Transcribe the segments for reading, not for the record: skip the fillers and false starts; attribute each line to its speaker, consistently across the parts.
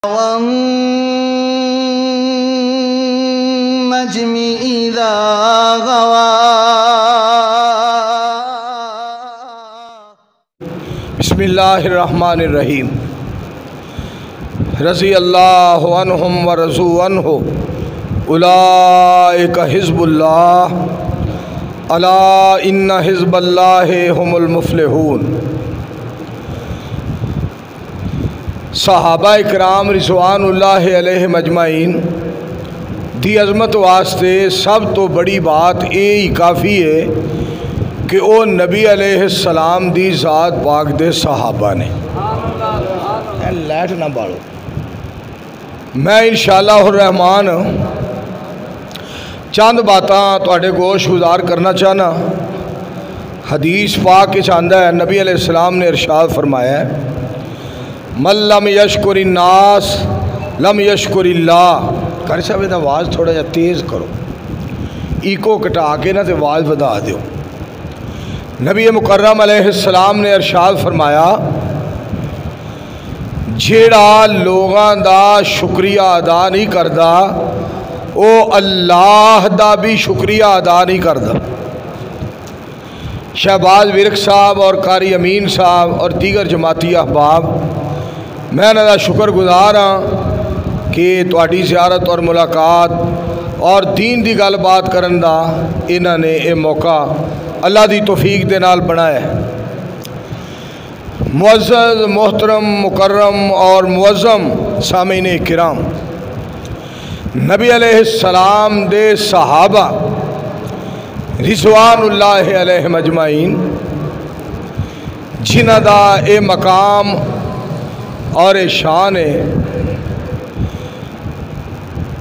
Speaker 1: والنجم إذا غوى
Speaker 2: بسم اللہ الرحمن الرحیم رضی اللہ عنہم ورضوا عنہ اولئک حزب اللہ الا ان حزب اللہ هم المفلحون۔ صحابہ اکرام رضوان اللہ علیہم اجمعین دی عظمت واسطے سب تو بڑی بات یہ کافی ہے کہ وہ نبی علیہ السلام دی ذات پاک دے صحابہ نے۔ لائٹ نہ بالو۔ میں انشاءاللہ الرحمن چند باتاں تواڈے گوش گزار کرنا چاہنا۔ حدیث پاک چاہتا ہے نبی علیہ السلام نے ارشاد فرمایا ہے من لم یشکر الناس لم یشکر اللہ۔ کر صاحب یہ آواز تھوڑا جا تیز کرو، ایکو کٹا کے نہ تے آواز بدا دیو۔ نبی مکرم علیہ السلام نے ارشاد فرمایا جیڑا لوگاں دا شکریہ ادا نہیں کردا او اللہ دا بھی شکریہ ادا نہیں کردا۔ شہباز ورک صاحب اور قاری امین صاحب اور دیگر جماعتی احباب، میں انہاں دا شکر گزار ہاں کہ تواڈی زیارت اور ملاقات اور دین دی گل بات کرن دا انہاں نے یہ موقع اللہ دی توفیق دے نال بنایا ہے۔ معزز محترم مکرم اور معظم سامعین کرام، نبی علیہ السلام دے صحابہ رضوان اللہ علیہم اجمعین جنہ دا اے مقام اور اے شان ہے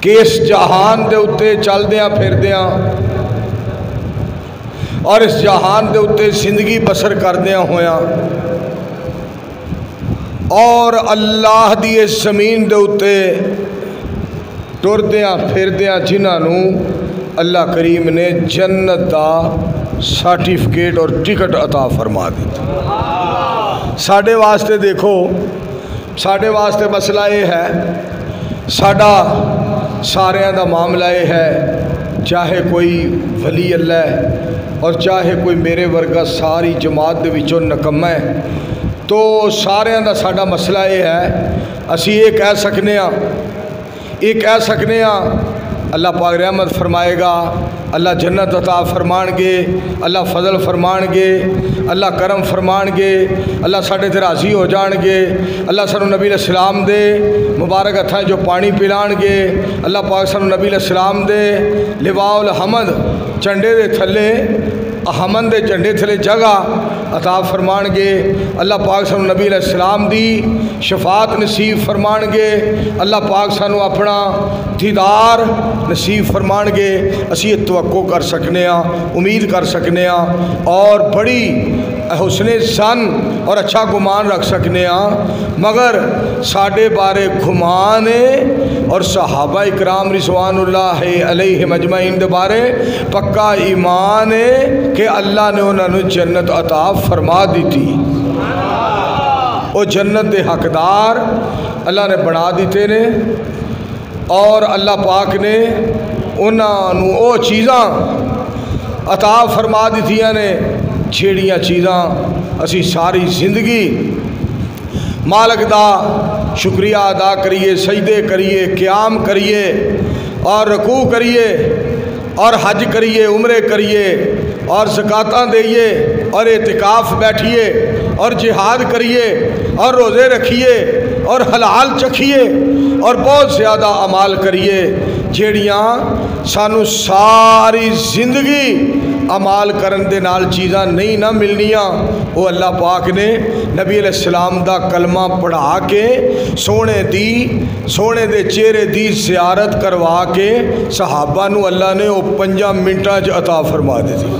Speaker 2: کہ اس جہان دے اتے چل دیاں پھر دیاں اور اس جہان دے اتے زندگی بسر کر دیاں ہویاں اور اللہ دی اس زمین دے اتے ٹر دیاں پھر دیاں جنہاں نوں اللہ کریم نے جنت دا سرٹیفکیٹ اور ٹکٹ عطا فرما دیتا۔ ساڑھے واسطے دیکھو، ساڑھے واسطے مسئلہ یہ ہے، ساڑھا ساریاں دا معاملہ یہ ہے، چاہے کوئی ولی اللہ ہے اور چاہے کوئی میرے ورگا ساری جماعت دے وچوں نکمہ ہے، تو ساریاں دا ساڑھا مسئلہ یہ ہے اسی یہ کہہ سکنے ہاں اللہ پاک رحمت فرمائے گا، اللہ جنت عطا فرمان گے، اللہ فضل فرمان گے، اللہ کرم فرمان گے، اللہ ساڑھے تے راضی ہو جان گے، اللہ سانو نبی علیہ السلام دے مبارک ہتھاں جو پانی پلان گے، اللہ پاک سانو نبی علیہ السلام دے لواء الحمد چنڈے دے تھلے احمد دے جھنڈے تھلے جگہ عطا فرمان گے، اللہ پاک سانو نبی علیہ السلام دی شفاعت نصیب فرمان گے، اللہ پاک سانو اپنا دیدار نصیب فرمان گے۔ اسی توقع کر سکنے ہاں، امید کر سکنے ہاں اور بڑی حسن سن اور اچھا گمان رکھ سکنے ہاں، مگر ساڑھے بارے گمان اور صحابہ اکرام رضوان اللہ علیہم اجمعین دے بارے پکا ایمان ہے کہ اللہ نے انہوں نے جنت عطا فرما دی تھی۔ وہ جنت دے حقدار اللہ نے بنا دیتے نے اور اللہ پاک نے انہوں او چیزاں عطا فرما دیتیاں نے جھیڑیاں چیزاں اسی ساری زندگی مالک دا شکریہ ادا کریے، سجدے کریے، قیام کریے اور رکوع کریے اور حج کریے، عمرے کریے اور زکاتاں دئیے اور اعتکاف بیٹھیے اور جہاد کریے اور روزے رکھیے اور حلال چکھیے اور بہت زیادہ اعمال کریے جیڑیاں سانو ساری زندگی عمال کرن دے نال چیزاں نہیں نہ ملنیاں۔ وہ اللہ پاک نے نبی علیہ السلام دا کلمہ پڑھا کے سونے دے چہرے دی زیارت کروا کے صحابہ نو اللہ نے وہ 5 منٹاں عطا فرما دی تھی۔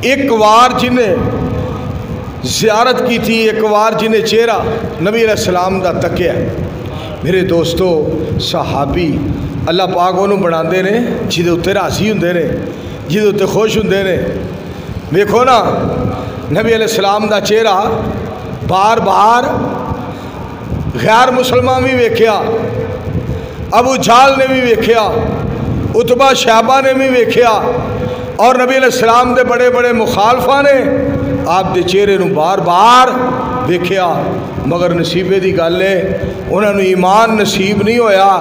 Speaker 2: ایک وار جنہیں زیارت کی تھی، ایک وار جنہیں چہرہ نبی علیہ السلام دا تکیا۔ میرے دوستو، صحابی اللہ پاک انہوں بنا دے نے جیدے اتے راضی ہوں دے نے، جیدے اتے خوش ہوں دے نے۔ دیکھو نا نبی علیہ السلام دا چہرہ بار بار غیر مسلمان بھی ویکھیا، ابو جہل نے بھی ویکھیا، عتبہ شیبہ نے بھی ویکھیا، اور نبی علیہ السلام دے بڑے بڑے مخالفاں نے آپ دے چہرے نو بار بار ویکھیا، مگر نصیبے دی گل ہے انہوں نے ایمان نصیب نہیں ہویا۔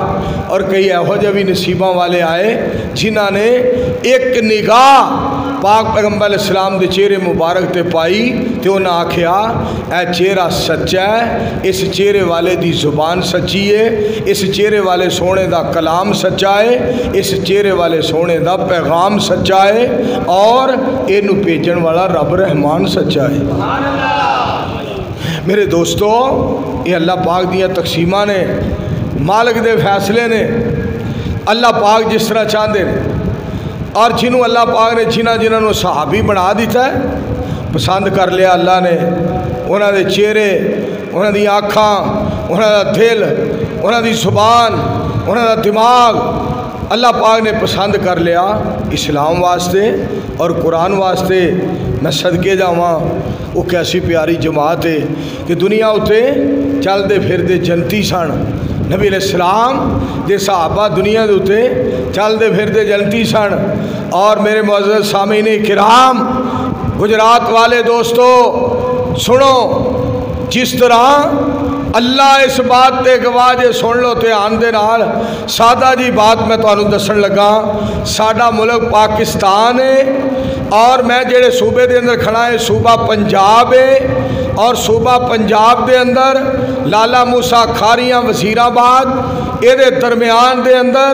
Speaker 2: اور کئی ایہو جہ بھی نصیباں والے آئے جنہ نے ایک نگاہ پاک پیغمبر علیہ السلام دے چہرے مبارک تے پائی تے انہاں آکھیا اے چہرہ سچا ہے، اس چہرے والے دی زبان سچی ہے، اس چہرے والے سونے دا کلام سچا ہے، اس چہرے والے سونے دا پیغام سچا ہے، اور اینو بھیجن والا رب رحمان سچا ہے۔ میرے دوستو، یہ اللہ پاک دیا تقسیمہ نے، مالک دے فیصلے نے، اللہ پاک جس طرح چاہتے ہیں، اور جنہوں اللہ پاک نے جنہوں صحابی بنا دیتا ہے، پسند کر لیا اللہ نے، انہوں نے چہرے، انہوں نے آنکھاں، انہوں نے دل، انہوں نے زبان، انہوں نے دماغ، اللہ پاک نے پسند کر لیا اسلام واسطے اور قرآن واسطے۔ میں صدقے جاواں، وہ کیسی پیاری جماعت ہے کہ دنیا اتے چلتے پھرتے جنتی سن۔ نبی علیہ السلام دے صحابہ دنیا دے اتے چلتے پھرتے جنتی سن۔ اور میرے معزز سامعین کرام، گجرات والے دوستو سنو، جس طرح اللہ اس بات تے گواہ جے سن لو تے آن دے نال، سادہ جی بات میں تانوں دسن لگا، ساڈا ملک پاکستان ہے، اور میں جڑے صوبے دے اندر کھڑا ہے صوبہ پنجاب ہے، اور صوبہ پنجاب دے اندر لالا موسیٰ کھاریاں وزیر آباد اے دے درمیان دے اندر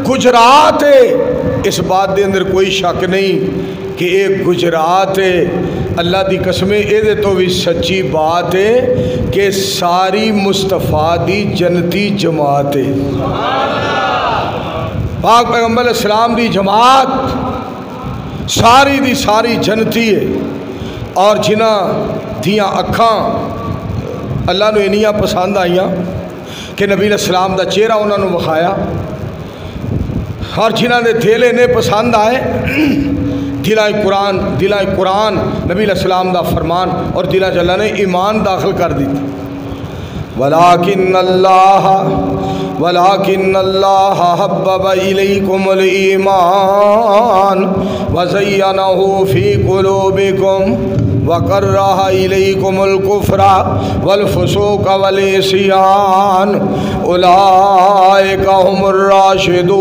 Speaker 2: گجرات ہے۔ اس بات دے اندر کوئی شک نہیں کہ ایک گجرات ہے۔ اللہ دی قسمیں اے دے تو بھی سچی بات ہے کہ ساری مصطفیٰ دی جنتی جماعت ہے۔ پاک پیغمبر علیہ السلام دی جماعت ساری دی ساری جنتی ہے، اور جنہ دیاں اکھاں اللہ نے انیاں پسند آئیاں کہ نبی علیہ السلام دا چہرہ انہوں نے وکھایا، اور جنہ دے دل انہیں پسند آئے، دلائیں قرآن نبی علیہ السلام دا فرمان، اور دلائیں اللہ نے ایمان داخل کر دی۔ وَلَكِنَّ اللَّهَ حَبَّبَ إِلَيْكُمُ الْإِيمَانَ وَزَيَّنَهُ فِي قُلُوبِكُمْ وَكَرَّهَ إِلَيْكُمُ الْكُفْرَ وَالْفُسُوقَ وَالْعِصْيَانَ أُولَئِكَ هُمُ الرَّاشِدُونَ۔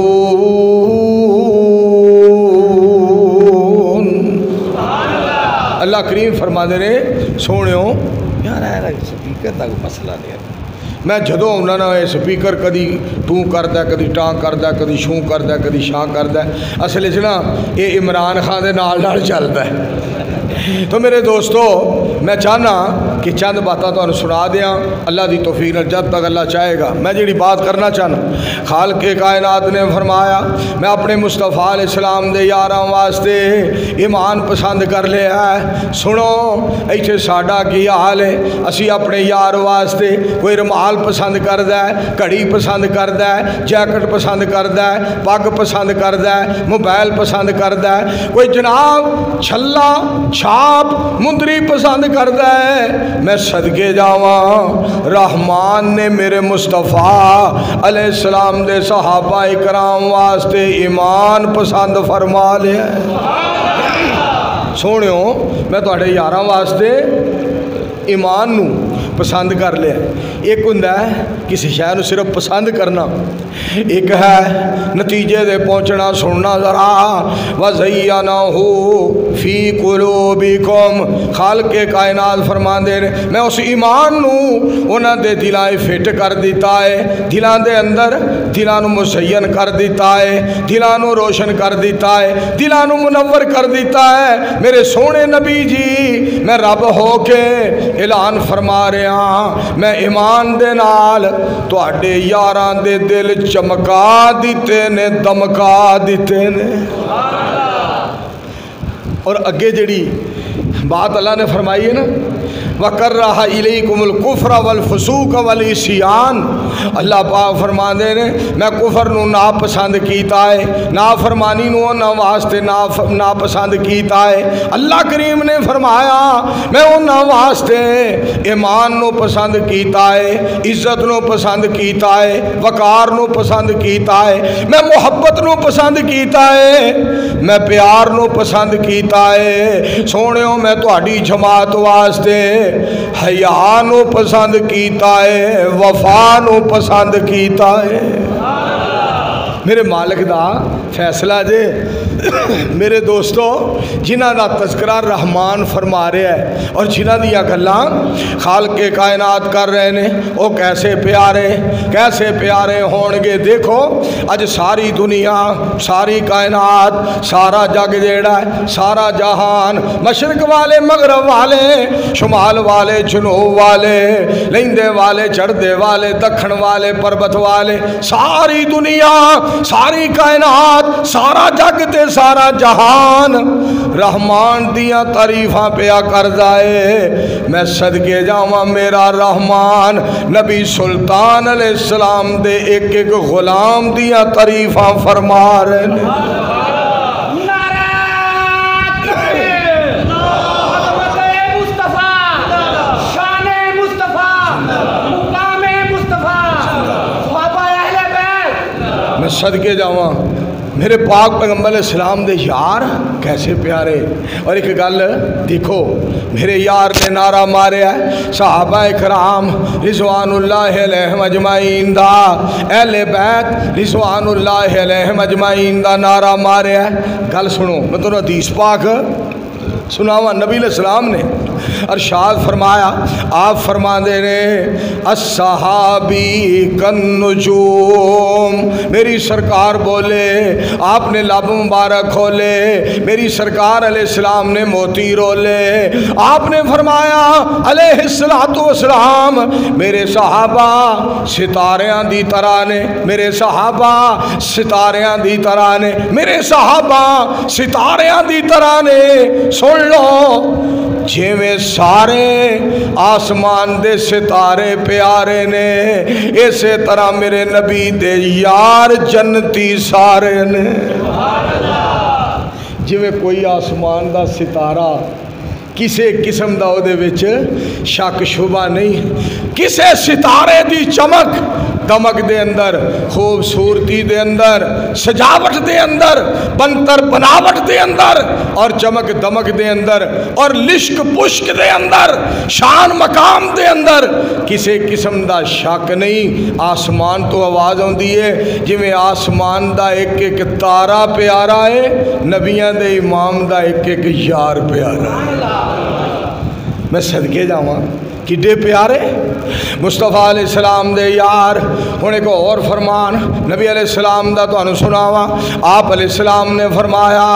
Speaker 2: اللہ کریم فرما دے رہے سونیوں، یار ہے سپیکر تک مسئلہ نہیں ہے، میں جدو آنا نا سپیکر کدی ٹوں کرتا ہے، کدی ٹاں کرتا ہے، کدی شوں کرتا ہے، کدی شاں کرتا ہے، اصل نا یہ عمران خان دے نال نال چلتا ہے۔ تو میرے دوستو، میں چاہنا کہ چند باتاں تو سنا دیاں، اللہ دی توفیق نال جب تک اللہ چاہے گا۔ میں جڑی بات کرنا چاہنا، خالق کائنات نے فرمایا میں اپنے مصطفیٰ علیہ السلام دے یاراں واسطے ایمان پسند کر لیا ہے۔ سنو ایتھے ساڈا کی حال ہے، اسی اپنے یار واسطے کوئی رمال پسند کردا ہے، گھڑی پسند کردا ہے، جیکٹ پسند کردا ہے، پگ پسند کردا ہے، موبائل پسند کردا ہے، کوئی جناب چھلا چھاپ مندری پسند کردا ہے۔ میں صدقے جاواں، رحمان نے میرے مصطفیٰ علیہ السلام دے صحابہ اکرام واسطے ایمان پسند فرما لیا ہے۔ سونیوں، میں تواڈے یاراں واسطے ایمان نو پسند کر لیا۔ ایک ہوندا ہے کسی شے نو صرف پسند کرنا، ایک ہے نتیجے دے پہنچنا۔ سننا ذرا، وَزَيَّنَهُ فِي قُلُوبِكُمْ، خالق کائنات فرماندے نے میں اس ایمان نو انہاں دے دلاں فٹ کر دیتا ہے، دلاں دے اندر دلاں نو مزین کر دیتا ہے، دلاں نو روشن کر دیتا ہے، دلاں نو منور کر دیتا ہے۔ میرے سونے نبی جی، میں رب ہو کے اعلان فرما رہا ہاں، میں ایمان دے نال تواڈے یاراں دے دل چمکا دیتے نے، دمکا دیتے نے۔ اور اگے جڑی بات اللہ نے فرمائی ہے نا، وَكَرَّهَ إِلَيْكُمُ الْكُفْرَ وَالْفُسُوقَ وَالْعِصْيَانَ اللہ پاک فرما دے نے میں کفر نو ناپسند کیتا ہے، نافرمانی نو انہاں واسطے ناپسند کیتا ہے۔ اللہ کریم نے فرمایا میں انہاں واسطے ایمان نو پسند کیتا ہے، عزت نو پسند کیتا ہے، وقار نو پسند کیتا ہے، میں محبت نو پسند کیتا ہے، میں پیار نو پسند کیتا ہے۔ سونےو میں تہاڈی جماعت واسطے حیا نو پسند کیتا ہے، وفا نو پسند کیتا ہے۔ میرے مالک دا فیصلہ جے میرے دوستو جنہ دا تذکرہ رحمان فرما رہے ہیں اور جنہ دیا گلاں خالق کائنات کر رہے ہیں وہ کیسے پیارے ہونگے۔ دیکھو اج ساری دنیا، ساری کائنات، سارا جگ جیڑا ہے، سارا جہان، مشرق والے، مغرب والے، شمال والے، جنوب والے، لیندے والے، چڑھدے والے، دکھن والے، پربت والے، ساری دنیا، ساری کائنات، سارا جگ تے سارا جہان رحمان دیاں تعریفاں پیا کر جائے۔ میں صدقے جاواں میرا رحمان نبی سلطان علیہ السلام دے ایک ایک غلام دیاں تعریفاں فرما رہے ہیں۔ میں صدقے جاواں میرے پاک پیغمبر علیہ السلام دے یار کیسے پیارے۔ اور ایک گل دیکھو میرے یار نے نعرہ مارے ہے صحابہ کرام رضوان اللہ علیہم اجمعین دا، اہل بیت رضوان اللہ علیہم اجمعین دا نعرہ مارے ہے۔ گل سنو میں تو حدیث پاک سناواں نبی علیہ السلام نے ارشاد فرمایا، آپ فرما دے رہے الصحابی کالنجوم، میری سرکار بولے، آپ نے لب مبارک کھولے، میری سرکار علیہ السلام نے موتی رولے، آپ نے فرمایا علیہ السلام میرے صحابہ ستاریاں دی طرح نے، میرے صحابہ ستاریاں دی طرح نے، میرے صحابہ ستاریاں دی طرح نے۔ سن لو جے میں سارے آسمان دے ستارے پیارے نے، اسی طرح میرے نبی دے یار جنتی سارے نے۔ جے میں کوئی آسمان دا ستارہ کسے قسم دا دے وچ شک شبہ نہیں، کسے ستارے دی چمک دمک دے اندر، خوبصورتی دے اندر، سجاوٹ دے اندر، بنتر بناوٹ دے اندر، اور چمک دمک دے اندر، اور لشک پشک دے اندر، شان مقام دے اندر کسے قسم دا شک نہیں۔ آسمان تو آواز ہوندی ہے جی میں آسمان دا ایک ایک تارا پیارا ہے، نبیاں دے امام دا ایک ایک یار پیارا ہے۔ میں صدقے جاواں کڈے پیارے مصطفیٰ علیہ السلام دے یار۔ ہن ایک اور فرمان نبی علیہ السلام دا تانوں سناواں۔ آپ علیہ السلام نے فرمایا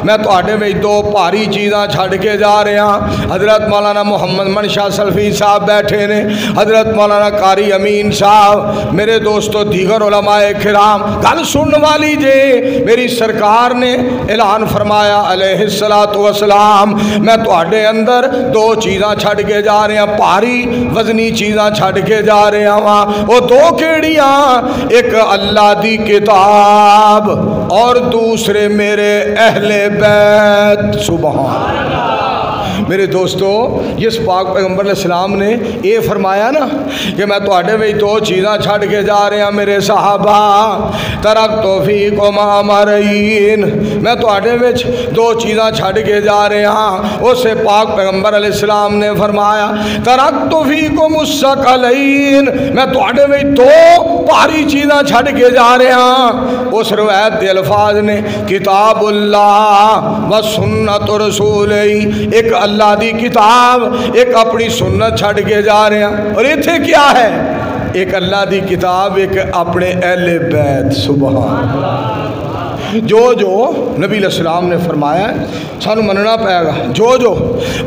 Speaker 2: میں تواڈے وچ دو بھاری چیزاں چھڈ کے جا رہا۔ حضرت مولانا محمد منشا سلفی صاحب بیٹھے نے، حضرت مولانا قاری امین صاحب، میرے دوستو دیگر علماء کرام، گل سنن والی جے میری سرکار نے اعلان فرمایا علیہ السلام میں تواڈے اندر دو چیزاں چھڈ کے جا رہا، بھاری وزنی چیزاں چھڈ کے جا رہے ہیں۔ وہ دو کیڑیاں، ایک اللہ دی کتاب اور دوسرے میرے اہل بیت۔ سبحان اللہ۔ میرے دوستو جس پاک پیغمبر علیہ السلام نے یہ فرمایا نا کہ میں تواڈے وچ دو چیزاں چھڈ کے جا رہا میرے صحابہ، ترکت فیکم امرین، میں تواڈے وچ دو چیزاں چھڈ کے جا رہا۔ اسے پاک پیغمبر علیہ السلام نے فرمایا ترکت فیکم الثقلین، میں تواڈے وچ دو بھاری چیزاں چھڈ کے جا رہا۔ اس روایت دے الفاظ نے کتاب اللہ و سنت رسول، ایک اللہ دی کتاب، ایک اپنی سنت چھڈ کے جا رہے ہیں۔ اور ایتھے کیا ہے؟ ایک اللہ دی کتاب، ایک اپنے اہل بیت۔ سبحان اللہ۔ جو جو نبی علیہ السلام نے فرمایا سانو مننا پائے گا، جو جو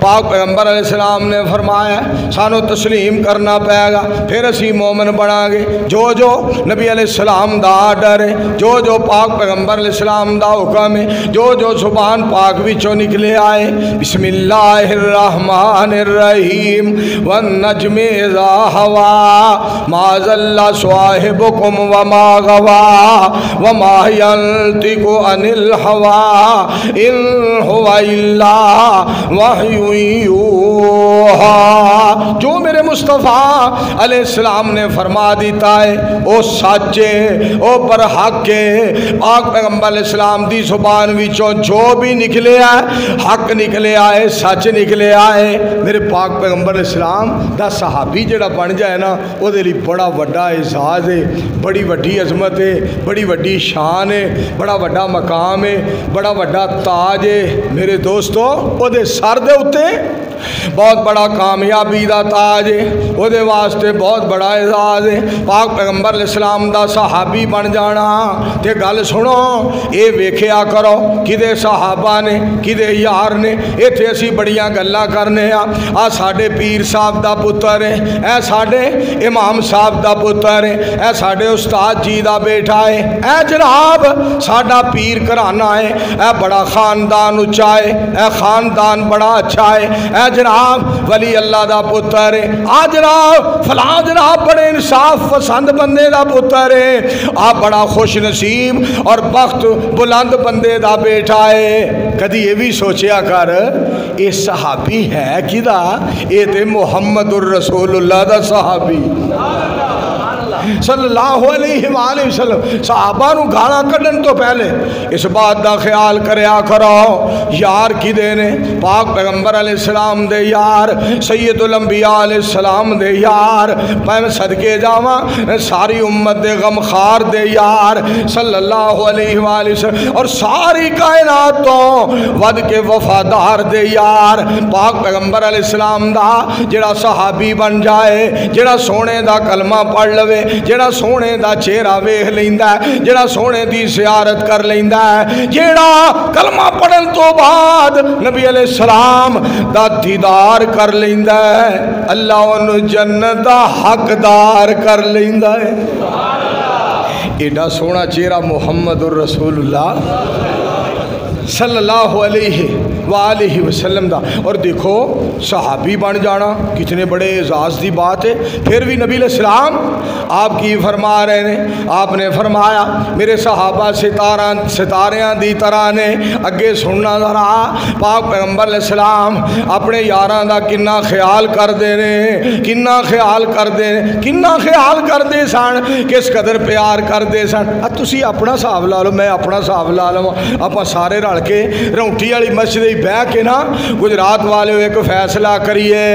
Speaker 2: پاک پیغمبر علیہ السلام نے فرمایا سانو تسلیم کرنا پائے گا، پھر اسی مومن بنا گے۔ جو جو نبی علیہ السلام دا آرڈر ہے، جو جو پاک پیغمبر علیہ السلام دا حکم ہے، جو جو زبان پاک وچوں نکلے آئے، بسم اللہ الرحمن الرحیم والنجم اذا ہوا ما ضل صاحبکم وما غوا وما ينطق عن الهوى ان هو الا وحی یوحی۔ جو میرے مصطفیٰ علیہ السلام نے فرما دیتا ہے او سچ ہے، او پر حق ہے۔ پاک پیغمبر علیہ السلام دی زبان وچوں جو بھی نکلے آئے حق نکلے آئے، سچ نکلے آئے۔ میرے پاک پیغمبر علیہ السلام دا صحابی جڑا بن جائے نا او دے لئی بڑا وڈا اعزاز ہے، بڑی وڈی عظمت ہے، بڑی وڈی شان ہے، بڑا وڈا مقام ہے، بڑا وڈا تاج ہے۔ میرے دوستو او دے سر دے اتے بہت بڑا کامیابی دا تاج ہے، وہ دے واسطے بہت بڑا اعزاز ہے۔ پاک پیغمبر علیہ السلام دا صحابی بن جانا تے گل سنو اے ویکھیا کرو کدے صحابہ نے کدے یار نے، ایتھے اسی بڑیاں گلاں کرنے آ ساڈے پیر صاحب دا پتر ہے، اے ساڈے امام صاحب دا پتر ہے، اے ساڈے استاد جی دا بیٹا ہے، اے جناب ساڈا پیر گھرانہ ہے، اے بڑا خاندان اچا ہے، اے خاندان بڑا اچھا ہے، اے جناب ولی اللہ دا پتر ہے، آ جناب فلاں جناب بڑے انصاف پسند بندے دا پتر ہے، آ بڑا خوش نصیب اور بخت بلند بندے دا بیٹا ہے۔ کدی یہ بھی سوچیا کر اے صحابی ہے کدا؟ اے تے محمد الرسول اللہ دا صحابی صلی اللہ علیہ وآلہ وسلم۔ صحابہ نو گانا کڈن تو پہلے اس بات دا خیال کریا کرو یار کی دینے پاک پیغمبر علیہ السلام دے یار، سید الانبیاء علیہ السلام دے یار، میں صدقے جاواں ساری امت دے غمخار دے یار صلی اللہ علیہ وآلہ وسلم، اور ساری کائنات تو ود کے وفادار دے یار پاک پیغمبر علیہ السلام دا جڑا صحابی بن جائے، جڑا سونے دا کلمہ پڑھ لوے، جڑا سونے دا چہرہ ویکھ لیندا ہے، جڑا سونے دی زیارت کر لیندا ہے، جڑا کلمہ پڑھن تو بعد نبی علیہ السلام دا دیدار کر لیندا ہے، اللہ انہوں جنت دا حقدار کر لیندا ہے۔ ایڈا سونا چہرہ محمد الرسول اللہ صلی اللہ علیہ وآلہ وسلم دا، اور دیکھو صحابی بن جانا کتنے بڑے اعزاز دی بات ہے۔ پھر بھی نبی علیہ السلام آپ کی فرما رہے ہیں، آپ نے فرمایا میرے صحابہ ستاریاں دی طرح نے، اگے سننا ذرا پاک پیغمبر علیہ السلام اپنے یاراں دا کنا خیال کر دے رہے، کنا خیال کر دے، کنا خیال کر دے سن، کس قدر پیار کر دے سن۔ تسی اپنا حساب لا لو، میں اپنا حساب لا لو، آپ سارے رل کے رونٹی والی مسجد بہ کے نا گجرات والے ایک فیصلہ کریے،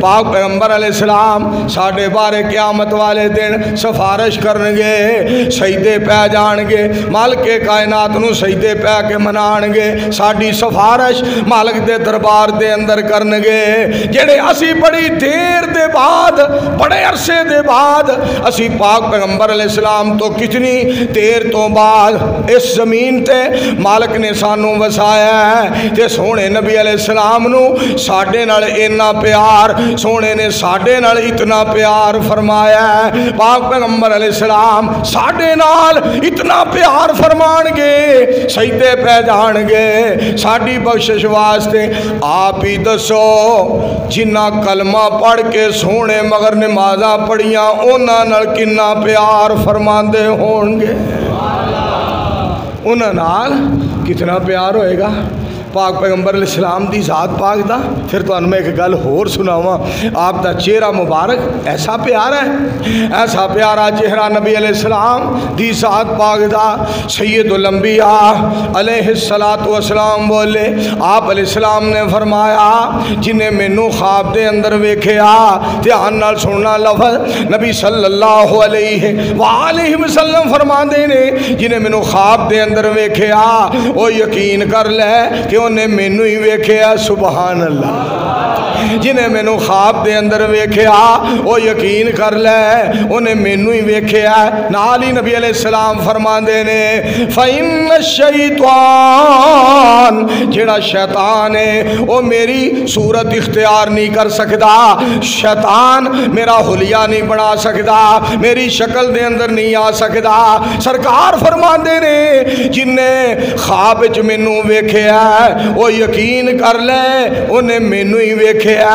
Speaker 2: پاک پیغمبر علیہ السلام ساڈے بارے قیامت والے دن سفارش کرن گے، سجدے پہ جان گے، مالک کائنات نو سجدے پہ کے منان گے، ساڈی سفارش مالک دے دربار دے اندر کرن گے، جڑے اسی بڑی دیر دے بعد بڑے عرصے دے بعد اسی پاک پیغمبر علیہ السلام تو کتنی دیر تو بعد اس زمین تے مالک نے سانو وسایا ہے، تے سونے نبی علیہ السلام نو ساڈے نال اینا پیار، سونے نے ساڈے نال اتنا پیار فرمایا ہے، پاک پیغمبر علیہ السلام ساڈے نال اتنا پیار فرمان گے، سجدے پہ جان گے ساڈی بخشش واسطے۔ آپ ہی دسو جنہ کلمہ پڑھ کے سونے مگر نمازاں پڑھیاں انہاں نال کنا پیار فرماندے ہون گے، انہاں نال کتنا پیار ہوئے گا پاک پیغمبر علیہ السلام دی ذات پاک دا۔ پھر تو میں ایک گل ہور سناواں، آپ دا چہرہ مبارک ایسا پیارا ہے، ایسا پیارا چہرہ نبی علیہ السلام دی ذات پاک دا۔ سید الانبیاء علیہ السلام بولے، آپ علیہ السلام نے فرمایا جنہیں مینوں خواب دے اندر ویکھیا، دھیان نال سننا لفظ نبی صلی اللہ علیہ وآلہ وسلم فرما دے نے، جنہیں مینوں خواب دے اندر ویکھیا وہ یقین کر لے کہ انہیں مینوں ہی ویکھیا سبحان اللہ جنہیں مینوں خواب دے اندر ویکھیا وہ یقین کر لے انہیں مینوں ہی ویکھیا نال ہی نبی علیہ السلام فرماندے نے فَإِنَّ الشَّيْطَانَ جڑا شیطان ہے وہ میری صورت اختیار نہیں کر سکدا شیطان میرا حلیہ نہیں بنا سکدا میری شکل دے اندر نہیں آ سکدا سرکار فرماندے نے جن نے خواب وچ مینوں ویکھیا وہ یقین کر لے انہیں مینوں ہی ویکھیا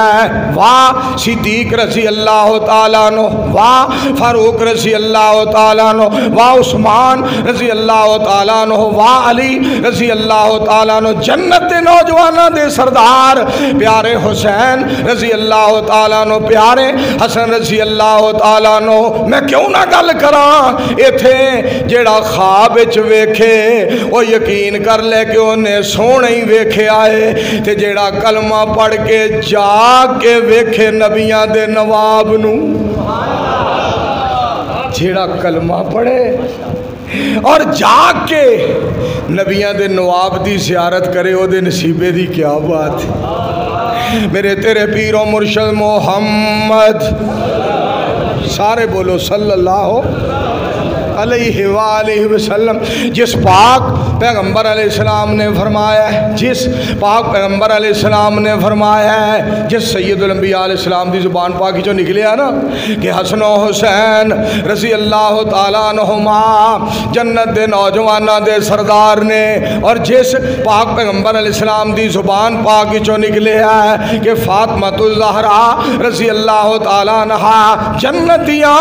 Speaker 2: واہ صدیق رضی اللہ تعالیٰ عنہ واہ فاروق رضی اللہ تعالیٰ عنہ واہ عثمان رضی اللہ تعالیٰ عنہ واہ علی رضی اللہ تعالیٰ عنہ جنت دے نوجواناں دے سردار پیارے حسین رضی اللہ تعالیٰ عنہ پیارے حسن رضی اللہ تعالیٰ عنہ میں کیوں نہ گل کراں ایتھے جیڑا خواب وچ ویکھے وہ یقین کر لے کہ انہیں سونے ہی ویکھے آئے تے جیڑا کلمہ پڑھ کے جاگ کے ویکھے نبیاں دے نواب نو جیڑا کلمہ پڑھے اور جاگ کے نبیاں دے نواب دی زیارت کرے او دے نصیبے دی کیا بات ہے میرے تیرے پیر و مرشد محمد سارے بولو صلی اللہ علیہ وآلہ وسلم جس پاک پیغمبر علیہ السلام نے فرمایا ہے جس پاک پیغمبر علیہ السلام نے فرمایا ہے جس سید الانبیاء علیہ السلام دی زبان پاکی جو نکلے ہے نا کہ حسن و حسین رضی اللہ تعالیٰ عنہما جنت دے نوجوانہ دے سردار نے اور جس پاک پیغمبر علیہ السلام دی زبان پاکی جو نکلے ہے کہ فاطمہ الزہرا رضی اللہ تعالیٰ عنہ جنتیاں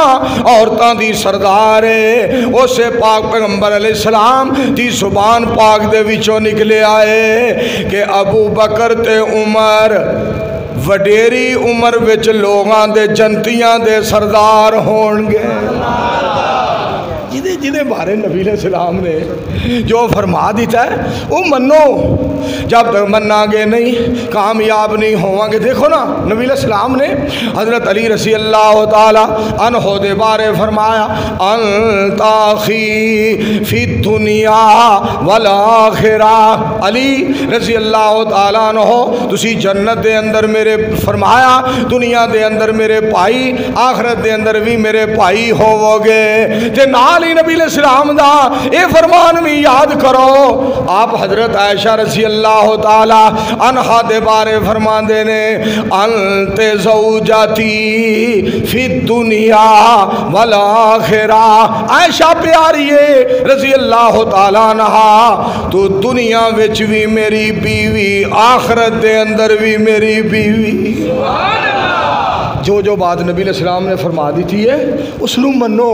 Speaker 2: عورتاں دی سردار ہے اسے پاک پیغمبر علیہ السلام دی زبان پاک دے وچوں نکلے آئے کہ ابو بکر تے عمر وڈیری عمر وچ لوگاں دے جنتیاں دے سردار ہونگے جدے بارے نبی علیہ السلام نے جو فرما دیتا ہے وہ منو جب تک مننا گے نہیں کامیاب نہیں ہوں گے دیکھو نا نبی علیہ السلام نے حضرت علی رضی اللہ تعالیٰ عنہ دے بارے فرمایا انت اخی فی الدنیا والآخرہ علی رضی اللہ تعالیٰ عنہ تسی جنت دے اندر میرے فرمایا دنیا دے اندر میرے بھائی آخرت دے اندر بھی میرے بھائی ہوو گے تے نال ہی نبی علیہ السلام دا اے فرمان بھی یاد کرو آپ حضرت عائشہ رضی اللہ تعالی عنہا دے بارے فرمان دینے انت زوجاتی فی الدنیا والآخرہ عائشہ پیاریے رضی اللہ تعالی عنہا تو دنیا وچ بھی میری بیوی آخرت دے اندر بھی میری بیوی جو بات نبی علیہ السلام نے فرما دی تھی ہے اس نو منو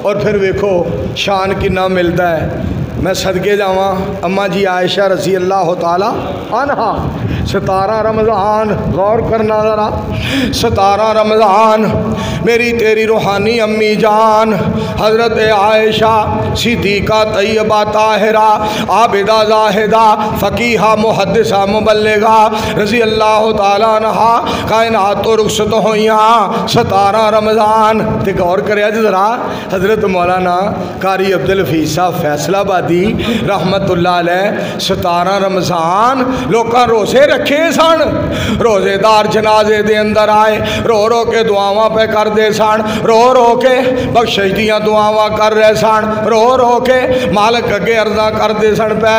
Speaker 2: اور پھر ویکھو شان کنا ملتا ہے میں صدقے جاواں اماں جی عائشہ رضی اللہ تعالی عنہا 17 رمضان غور کرنا ذرا 17 رمضان میری تیری روحانی امی جان حضرت عائشہ صدیقہ طیبہ طاہرہ عابدہ زاہدہ فقیہہ محدثہ مبلغہ رضی اللہ تعالیٰ عنہا کائنات تو رخصت ہوئیاں 17 رمضان تے غور کریا جی ذرا حضرت مولانا قاری عبدالحفیظ صاحب فیصلہ آبادی رحمت اللہ علیہ 17 رمضان لوکاں روزے رکھے سن روزے دار جنازے دے اندر آئے رو کے دعاواں پہ کر دے سن رو کے بخشش دیاں دعاواں کر رہے سن رو کے مالک اگے عرضاں کر دے سن پہ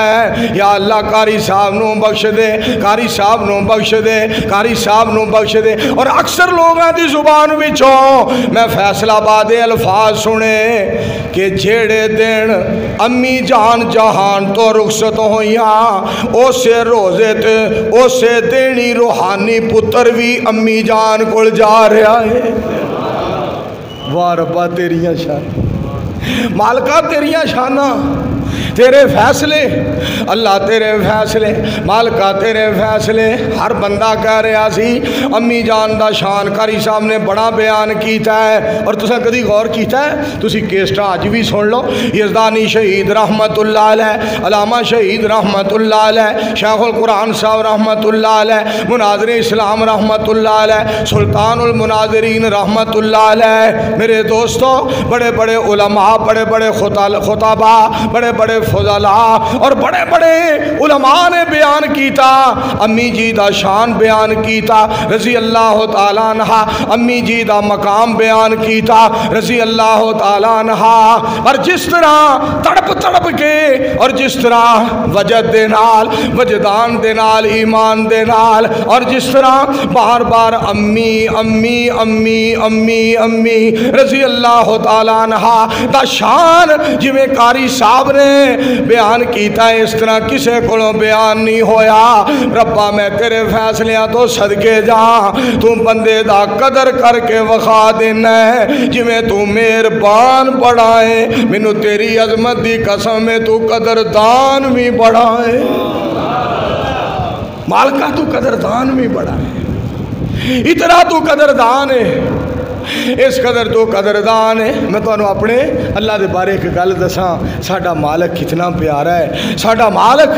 Speaker 2: یا اللہ قاری صاحب نو بخش دے قاری صاحب نو بخش دے قاری صاحب نو بخش دے اور اکثر لوگاں دی زبان وچوں میں فیصلہ آباد الفاظ سنے کہ جیڑے دن امی جان جہان تو رخصت ہوئیاں اسے روزے تے اسے دینی روحانی پتر بھی امی جان کول جا رہا ہے واہ ربا تیریاں شان مالکہ تیریاں شانہ تیرے فیصلے اللہ تیرے فیصلے مالکہ تیرے فیصلے ہر بندہ کہہ رہا سی امی جان دا شان قاری صاحب نے بڑا بیان کیتا ہے اور تساں کدی غور کیتا ہے تسی کیسٹا آج بھی سن لو یزدانی شہید رحمت اللہ علیہ علامہ شہید رحمت اللہ علیہ شیخ القرآن صاحب رحمت اللہ علیہ مناظر اسلام رحمت اللہ علیہ سلطان المناظرین رحمت اللہ علیہ میرے دوستو بڑے بڑے علماء بڑے بڑے خطابہ بڑے بڑے فضلا اور بڑے بڑے علماء نے بیان کیتا، امی جی دا شان بیان کیتا رضی اللہ تعالیٰ عنہ، امی جی دا مقام بیان کیتا رضی اللہ تعالیٰ عنہ، اور جس طرح تڑپ تڑپ کے اور جس طرح وجد دے نال وجدان دے نال ایمان دے نال اور جس طرح بار بار امی امی امی امی امی رضی اللہ تعالیٰ عنہ دا شان جویں قاری صاحب نے بیان کیتا ہے اس طرح کسے کو بیان نہیں ہویا۔ ربا میں تیرے فیصلیاں تو صدقے جا، تو بندے دا قدر کر کے وخا دینا ہے، جویں تو مہربان بڑا ہے، مینوں تیری عظمت دی قسم ہے تو قدردان بھی بڑا ہے، مالکہ تو قدردان بھی بڑا ہے، اتنا تو قدردان ہے، اس قدر تو قدردان ہے۔ میں تو اپنے اللہ دے بارے ایک گل دساں، ساڈا مالک کتنا پیارا ہے، ساڈا مالک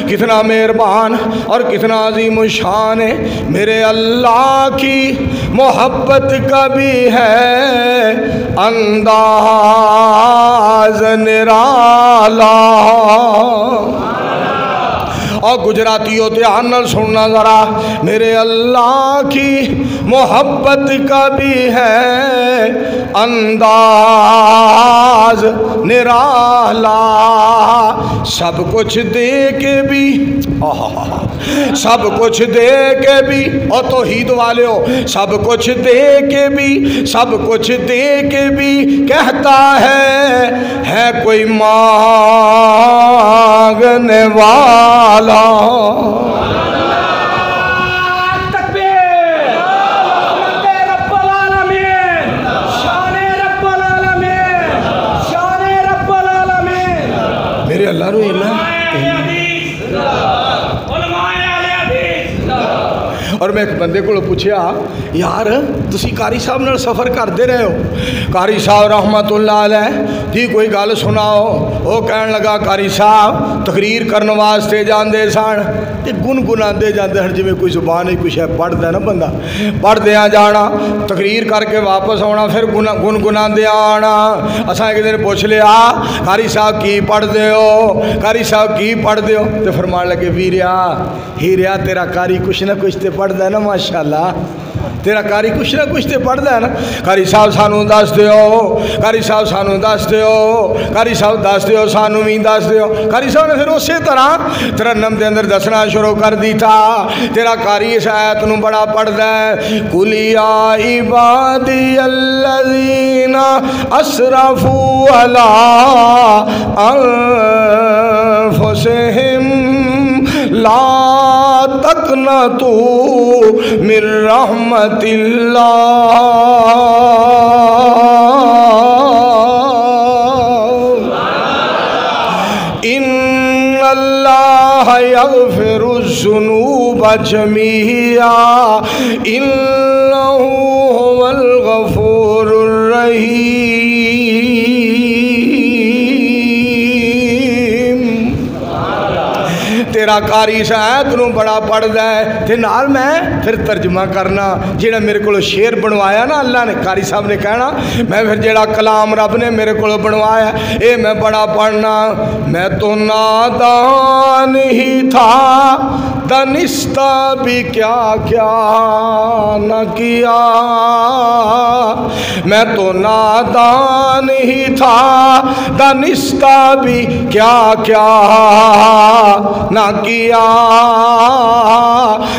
Speaker 2: کتنا مہربان اور کتنا عظیم الشان ہے۔ میرے اللہ کی محبت کا بھی ہے انداز نرالا، اور گجراتیوں دھیان نال سننا ذرا، میرے اللہ کی محبت کا بھی ہے انداز نرالا، سب کچھ دے کے بھی سب کچھ دے کے بھی، اور توحید والے ہو، سب کچھ دے کے بھی سب کچھ دے کے بھی کہتا ہے کوئی مانگنے والا۔ میرے اللہ رو اور میں ایک بندے کو پوچھیا، یار تسی قاری صاحب نال سفر کرتے رہے ہو، قاری صاحب رحمت اللہ علیہ دی کوئی گل سناؤ، وہ کہن لگا قاری صاحب تقریر کرنے واسطے جاندے سن تے گنگناندے جاندے ہن، جویں کوئی زبان ہی کچھ ہے پڑھدا ہے نا بندہ، پڑھدیاں جانا تقریر کر کے واپس آنا پھر گنگناندے آنا۔ اساں ایک دن پوچھ لیا قاری صاحب کی پڑھدے ہو، قاری صاحب کی پڑھدے ہو، تے فرمان لگے ویریا ہیریا تیرا قاری کچھ نہ کچھ تے پڑھدا ہے نا، ماشاءاللہ تیرا قاری کچھ نہ کچھ تے پڑھدا ہے نا، قاری صاحب سانو دس دیو، قاری صاحب سانو دس دیو، قاری صاحب دس دیو، سانو بھی دس دیو۔ قاری صاحب نے پھر اسی طرح ترنم دے اندر دسنا شروع کر دیتا، تیرا قاری اس آیت نو بڑا پڑھدا ہے، قُلْ يَا عِبَادِيَ الَّذِينَ أَسْرَفُوا عَلَىٰ أَنفُسِهِمْ لا تقنطوا من رحمت اللہ، ان اللہ یغفر الذنوب جمیعا انہ هو الغفور الرحیم۔ تیرا قاری اس آیت نو بڑا پڑھدا ہے تے نال میں پھر ترجمہ کرنا، جیڑا میرے کو شعر بنوایا نا اللہ نے، قاری صاحب نے کہنا میں پھر جیڑا کلام رب نے میرے کو بنوایا اے میں بڑا پڑھنا۔ میں تو نادان ہی تھا دانستہ بھی کیا کیا نہ کیا، میں تو نادان ہی تھا دانستہ بھی کیا کیا نہ کیا،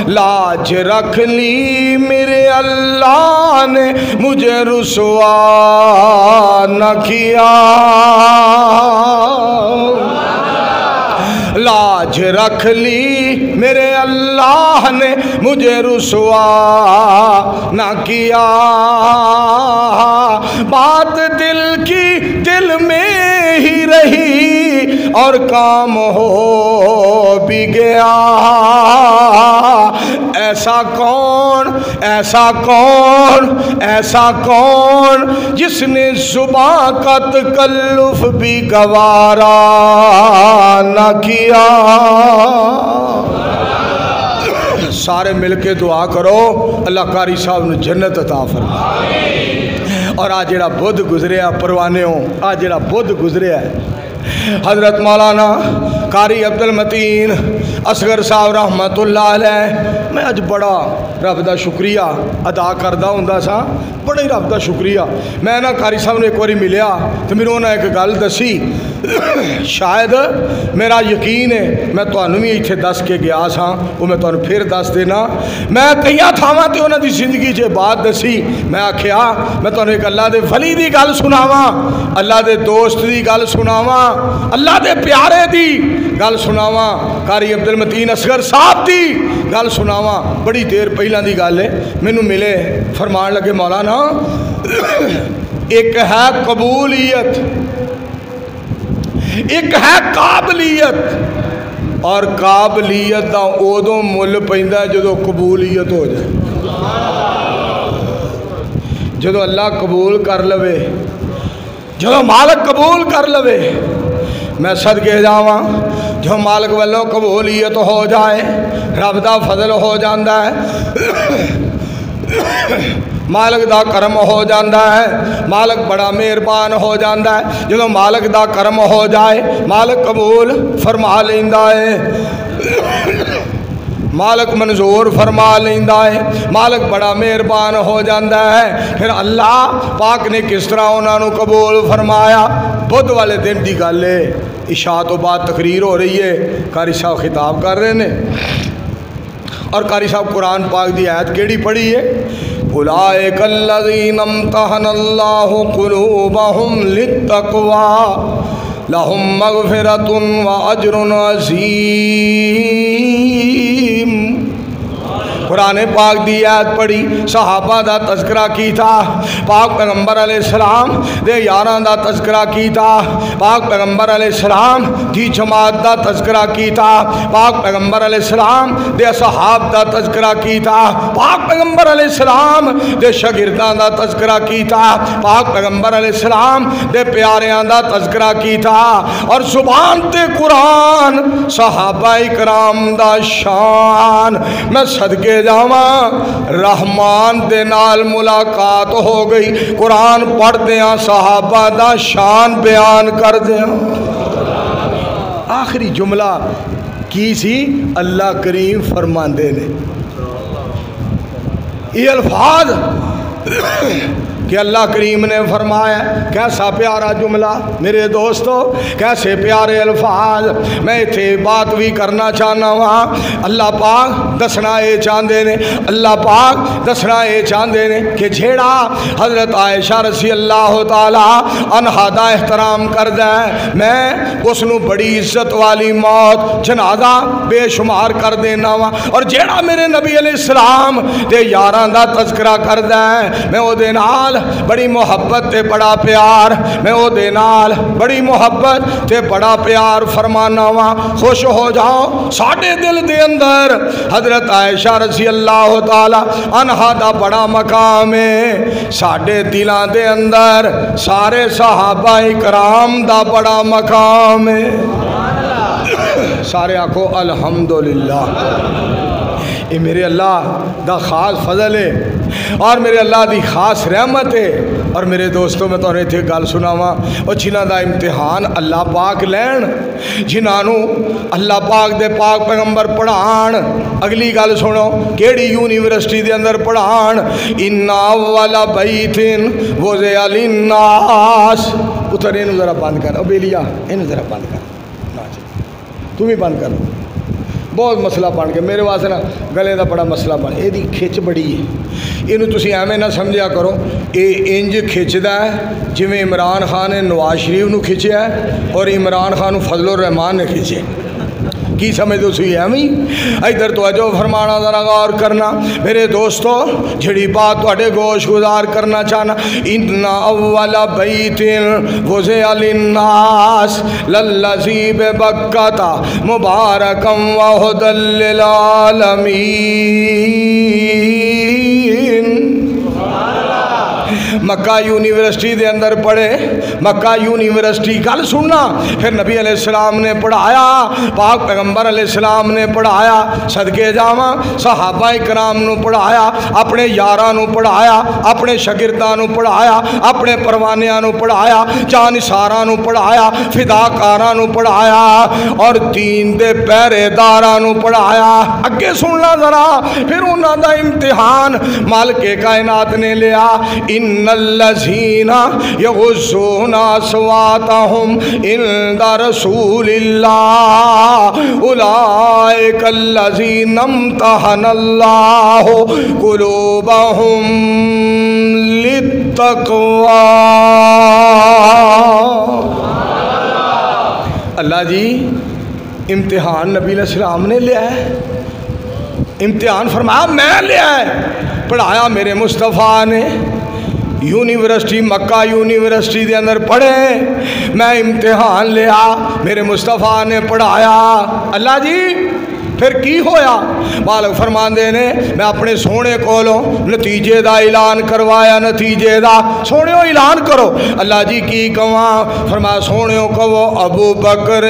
Speaker 2: لاج رکھ لی میرے اللہ نے مجھے رسوا نہ کیا، لاج رکھ لی میرے اللہ نے مجھے رسوا نہ کیا، بات دل کی دل میں ہی رہی اور کام ہو بھی گیا، ایسا کون ایسا کون ایسا کون جس نے زبان کا تکلف بھی گوارا نہ کیا۔ سارے مل کے دعا کرو اللہ قاری صاحب نے جنت عطا فرمائے۔ اور آج جڑا بدھ گزریا پروانے ہوں، آج جڑا بدھ گزریا ہے حضرت مولانا قاری عبدل متین اصغر صاحب رحمتullah علیہ میں اج بڑا رب دا شکریہ ادا کردہ ہوں سا بڑا ہی رب دا شکریہ میں نا قاری صاحب نے ایک باری ملیا تو میرے انہوں نے ایک گل دسی شاید میرا یقین ہے میں تانوں بھی ایتھے دس کے گیا سا وہ میں تانوں پھر دس دینا میں کئیاں تھاواں تے انہاں دی زندگی چ بات دسی میں آکھیا میں تانوں ایک اللہ دے ولی دی گل سناواں اللہ دے دوست دی گل سناواں اللہ دے پیارے دی گل سناواں قاری عبدل متین اصغر صاحب دی گل سناواں بڑی دیر پہلاں دی گل ہے مینوں ملے فرمان لگے مولانا ایک ہے قبولیت ایک ہے قابلیت اور قابلیت دا اودوں مل پیندا جدوں قبولیت ہو جائے جدوں اللہ قبول کر لوے جدوں مالک قبول کر لوے میں صدقے جاواں جو مالک والوں قبولیت ہو جائے رب دا فضل ہو جاندا ہے مالک دا کرم ہو جاندا ہے مالک بڑا مہربان ہو جاندا ہے جدوں مالک دا کرم ہو جائے مالک قبول فرما لیندا ہے مالک منظور فرما لیندا ہے مالک بڑا مہربان ہو جاندا ہے پھر اللہ پاک نے کس طرح انہاں نوں قبول فرمایا بدھ والے دن دی گل ہے عشاء تو بعد تقریر ہو رہی ہے قاری صاحب خطاب کر رہے ہیں اور قاری صاحب قرآن پاک دی آیت کیڑی پڑھی ہے اولئک الذین امتحن اللہ قلوبہم للتقوی لہم مغفرۃ واجر عظیم قرآن پاک دی آیت پڑھی صحابہ دا تذکرہ کی تھا پاک پیغمبر علیہ السلام دے یاراں دا تذکرہ کی تھا پاک پیغمبر علیہ السلام دی جماعت دا تذکرہ کی تھا پاک پیغمبر علیہ السلام دے صحاب دا تذکرہ کی تھا پاک پیغمبر علیہ السلام دے شاگرداں دا تذکرہ کی تھا پاک پیغمبر علیہ السلام دے پیاریاں دا تذکرہ کی تھا اور زبان تے قرآن صحابہ اکرام دا شان میں صدقے جاواں رحمان دے نال ملاقات ہو گئی قرآن پڑھ دیاں صحابہ دا شان بیان کر دیاں آخری جملہ کی سی اللہ کریم فرماندے نے یہ الفاظ کہ اللہ کریم نے فرمایا کیسا پیارا جملہ میرے دوستو کیسے پیارے الفاظ میں اتھے بات بھی کرنا چاہنا ہاں اللہ پاک دسنا اے چاندے نے اللہ پاک دسنا اے چاندے نے کہ جھیڑا حضرت عائشہ رضی اللہ تعالی عنہا دا احترام کر دیں میں اس نو بڑی عزت والی موت جنازہ بے شمار کر دینا ہاں اور جھیڑا میرے نبی علیہ السلام دے یاران دا تذکرہ کر دیں میں او دے نال بڑی محبت تے بڑا پیار میں او دے نال بڑی محبت تے بڑا پیار فرمانا وا خوش ہو جاؤ ساڑھے دل دے اندر حضرت عائشہ رضی اللہ تعالی عنہا دا بڑا مقام ہے ساڑھے دلان دے اندر سارے صحابہ اکرام دا بڑا مقام ہے سارے آکھو الحمدللہ یہ میرے اللہ دا خاص فضل ہے اور میرے اللہ دی خاص رحمت ہے اور میرے دوستوں میں تو تھے گل سناواں اور جنہاں دا امتحان اللہ پاک لین جنہاں نو اللہ پاک دے پاک پیغمبر پڑھان اگلی گل سنو کیڑی یونیورسٹی دے اندر پڑھان ان اول بیت وضع للناس پتر اینو ذرا بند کر ابیلیا اینو ذرا بند کر تو بھی بند کر بہت مسئلہ بن گیا میرے واسطے نا گلے دا بڑا مسئلہ بن یہ دی کھچ بڑی ہے یہ تسی ایویں نہ سمجھا کرو یہ انج کھچدا ہے جویں عمران خان نے نواز شریف نو کھچیا ہے اور عمران خان نو فضل الرحمان نے کھچے کی سمجھ دو سی ایویں ادھر توجہ فرمانا ذرا غور کرنا میرے دوستو جڑی بات تواڈے گوش گزار کرنا چاہنا ان اول بیت وضع للناس للذی ببکۃ مبارکا وہدی للعالمین مکہ یونیورسٹی دے اندر پڑھے مکہ یونیورسٹی گل سننا پھر نبی علیہ السلام نے پڑھایا پاک پیغمبر علیہ السلام نے پڑھایا صدقے جاواں صحابہ کرام نو پڑھایا اپنے یاراں نو پڑھایا اپنے شاگرداں نو پڑھایا اپنے پروانیاں نو پڑھایا جانثاراں نو پڑھایا فداکاراں نو پڑھایا اور دین دے پہرے داراں نو پڑھایا اگے سننا ذرا پھر انہاں دا امتحان مالک کائنات نے لیا ان الذین یغضون اصواتهم عند رسول اللہ اولئک الذین امتحن اللہ قلوبهم للتقوی اللہ جی امتحان نبی علیہ السلام نے لیا ہے امتحان فرمایا میں لیا ہے پڑھایا میرے مصطفیٰ نے یونیورسٹی مکہ یونیورسٹی دے اندر پڑھے میں امتحان لیا میرے مصطفیٰ نے پڑھایا اللہ جی پھر کی ہویا مالک فرماندے نے میں اپنے سونے کولوں نتیجے دا اعلان کروایا نتیجے دا سونےو اعلان کرو اللہ جی کی کہاں فرمایا سونےو کہو ابو بکر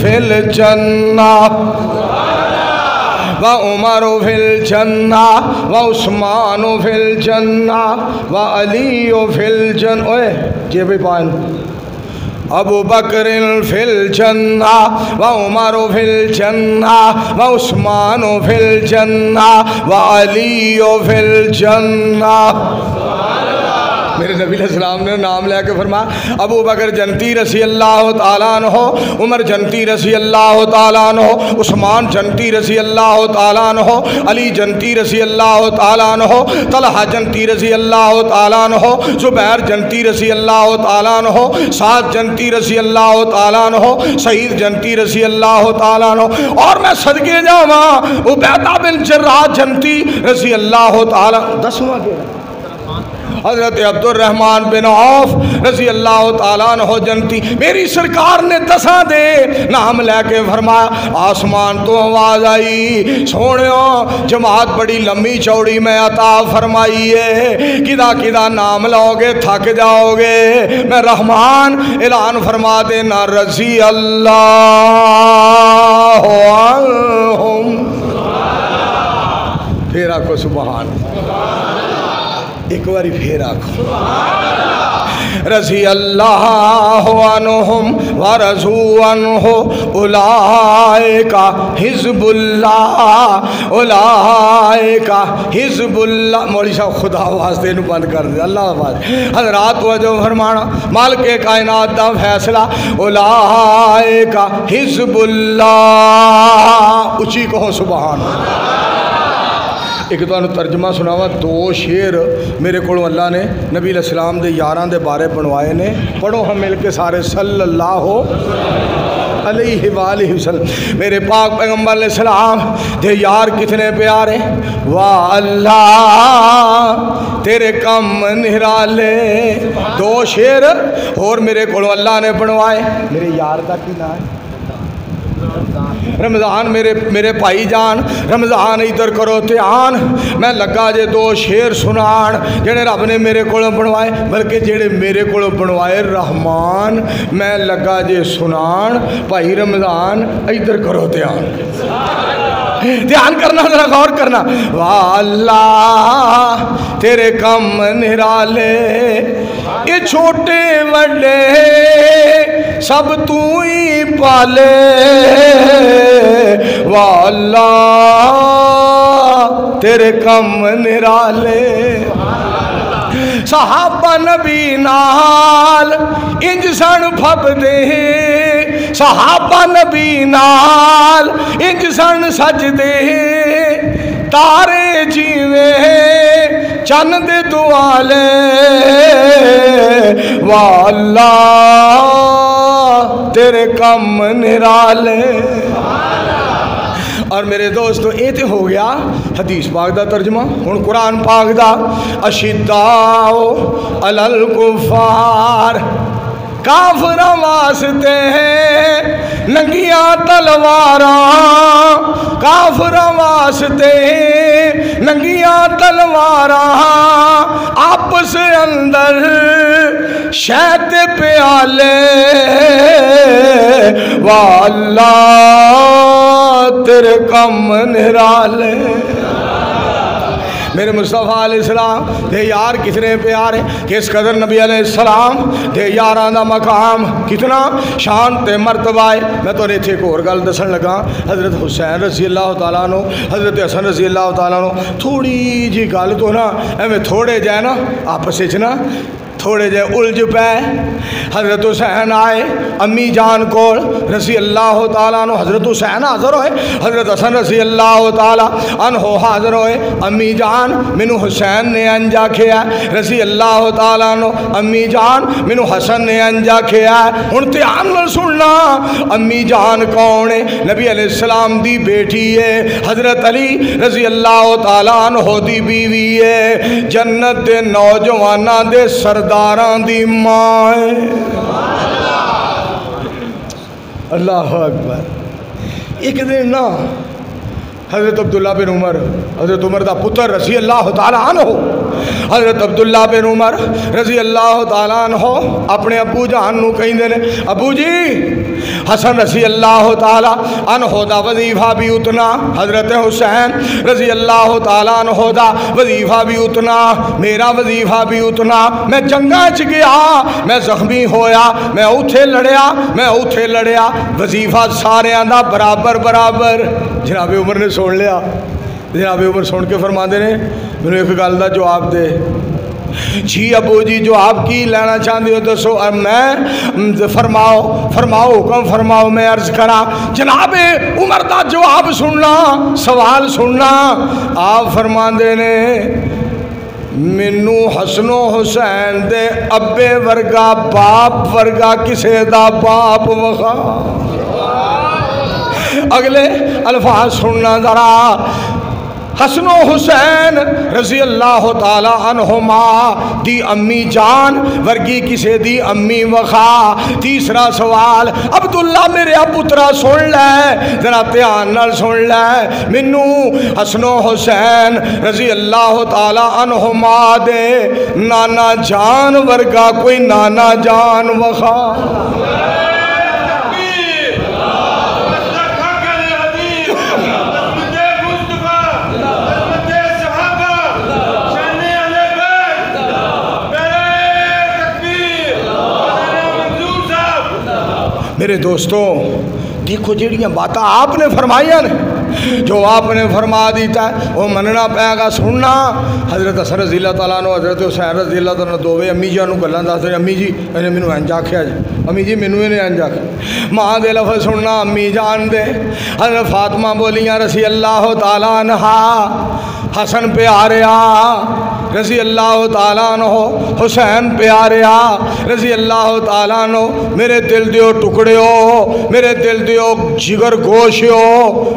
Speaker 2: فی الجنہ وعمر فی الجنہ وعثمان فی الجنہ وعلی فی الجنہ اوے جیبی پائن ابو بکر فی الجنہ وعمر فی الجنہ وعثمان فی الجنہ وعلی فی الجنہ میرے نبی علیہ السلام نے نام لے کے فرمایا ابو بکر جنتی رضی اللہ تعالیٰ عنہ عمر جنتی رضی اللہ تعالیٰ عنہ عثمان جنتی رضی اللہ تعالیٰ عنہ علی جنتی رضی اللہ تعالیٰ عنہ طلحہ جنتی رضی اللہ تعالیٰ عنہ زبیر جنتی رضی اللہ تعالیٰ عنہ سعد جنتی رضی اللہ تعالیٰ عنہ سعید جنتی رضی اللہ تعالیٰ عنہ اور میں صدقے جاواں عبیدہ بن جراح جنتی رضی اللہ تعالیٰ 10واں کے حضرت عبد الرحمن بن عوف رضی اللہ تعالیٰ عنہ جنتی میری سرکار نے 10 دے نام لے کے فرمایا آسمان تو آواز آئی سونےو جماعت بڑی لمبی چوڑی میں عطا فرمائی ہے کدا کدا نام لاؤ گے تھک جاؤ گے میں رحمان اعلان فرما دینا رضی اللہ عنہم پھر آکو سبحان ایک باری پھر آکھو رضی اللہ عنہم ورضوا عنہ اولئک حزب اللہ اولئک حزب اللہ مولوی صاحب خدا واسطے نو بند کر دے اللہ آواز حضرات وجہ فرمانا مالک کائنات دا فیصلہ اولئک حزب اللہ اچھی کہو سبحان اللہ ایک تو انہوں ترجمہ سناوا 2 شعر میرے کو اللہ نے نبی علیہ السلام دے یاران دے بارے بنوائے نے پڑھو ہم مل کے سارے صلی اللہ علیہ وآلہ وسلم میرے پاک پیغمبر علیہ السلام دے یار کتنے پیارے واہ اللہ تیرے کم نہرالے 2 شعر اور میرے کو اللہ نے بنوائے میرے یار دا کی نام ہے رمضان میرے بھائی جان رمضان ادھر کرو دھیان میں لگا جے 2 شعر سنان جڑے رب نے میرے کو بنوائے بلکہ جڑے میرے کو بنوائے رحمان میں لگا جے سنان بھائی رمضان ادھر کرو دھیان کرنا ذرا غور کرنا واہ اللہ تیرے کم نرالے یہ چھوٹے وڈے سب تو ہی پالے واہ اللہ تیرے کم نرالے صحابہ نبی نال انج سن پھب دے صحابہ نبی نال انج سن سج دے تارے جیوے چند دوالے واہ اللہ تیرے کم نرالے اور میرے دوستو یہ تو ہو گیا حدیث پاک دا ترجمہ ہن قرآن پاک دا اشداء علی الکفار کافراں واسطے ننگیاں تلواراں، کافراں واسطے ننگیاں تلواراں، آپس اندر شہد پیالے، واللہ تیرے کم نرالے۔ میرے مصطفیٰ علیہ السلام دے یار کتنے پیارے، کس قدر نبی علیہ السلام دے یاراں دا مقام کتنا شان تے مرتبہ ہے۔ میں تو ایتھے ایک اور گل دسن لگا، حضرت حسین رضی اللہ تعالیٰ عنہ، حضرت حسن رضی اللہ تعالیٰ عنہ، تھوڑی جی گل تو نا ایویں تھوڑے جائے نا آپس وچ نا تھوڑے جے الجھ پے۔ حضرت حسین آئے امی جان کول رضی اللہ تعالیٰ عنہ، حضرت حسین حاضر ہوئے، حضرت حسن رضی اللہ تعالیٰ عنہ حاضر ہوئے، امی جان مینو حسین نے انجا کھیا رضی اللہ تعالیٰ عنہ، امی جان مینو حسن نے انجا کھیا۔ ہن دھیان نال سننا، امی جان کون ہے؟ نبی علیہ السلام دی بیٹی ہے، حضرت علی رضی اللہ تعالیٰ عنہ دی بیوی ہے، جنت دے نوجواناں دے سرداراں دی ماں ہے۔ اللہ اکبر۔ ایک دن نا حضرت عبداللہ بن عمر، حضرت عمر دا پتر رضی اللہ تعالیٰ عنہ، حضرت عبداللہ بن عمر رضی اللہ تعالیٰ عنہ اپنے ابو جان نو کہندے نے، ابو جی حسن رضی اللہ تعالیٰ عنہ دا وظیفہ بھی اتنا، حضرت حسین رضی اللہ تعالیٰ عنہ دا وظیفہ بھی اتنا، میرا وظیفہ بھی اتنا، میں جنگاں چ گیا، میں زخمی ہویا، میں اوتھے لڑیا، میں اوتھے لڑیا، وظیفہ ساریاں دا برابر برابر۔ جناب عمر نے سن لیا، جناب عمر سن کے فرما دے نے مینوں ایک گل دا جواب دے۔ جی ابو جی جواب کی لینا چاہتے ہو دسو؟ میں فرماؤ فرماؤ حکم فرماؤ، میں عرض کرا جناب عمر دا جواب سننا، سوال سننا۔ آپ فرما دے نے مینوں حسن و حسین دے ابے ورگا باپ ورگا کسے دا باپ وخا۔ اگلے الفاظ سننا ذرا، حسن و حسین رضی اللہ تعالی عنہما دی امی جان ورگی کسے دی امی وخا۔ تیسرا سوال، عبداللہ میرے پترا سن لے، ذرا دھیان نال سن لے، مینو حسن و حسین رضی اللہ تعالی عنہما دے نانا جان ورگا کوئی نانا جان وخا۔ میرے دوستوں دیکھو جیڑیاں باتاں آپ نے فرمائیاں نے، جو آپ نے فرما دیتا ہے وہ مننا پائے گا، سننا۔ حضرت حسن رضی اللہ تعالیٰ عنہ، حضرت حسین رضی اللہ تعالیٰ عنہ دووے امی جی انہوں گلان دس دے، امی جی انہیں مینوں انج آکھیا جی، امی جی مینوں انہیں انج آکھیا۔ ماں دے لفظ سننا، امی جان دے۔ حضرت فاطمہ بولیاں رضی اللہ تعالیٰ عنہ، حسن پیاریا رضی اللہ تعالیٰ عنہ، حسین پیاریا رضی اللہ تعالیٰ عنہ، میرے دل دیو ٹکڑیو، میرے دل دیو جگر گوشیو،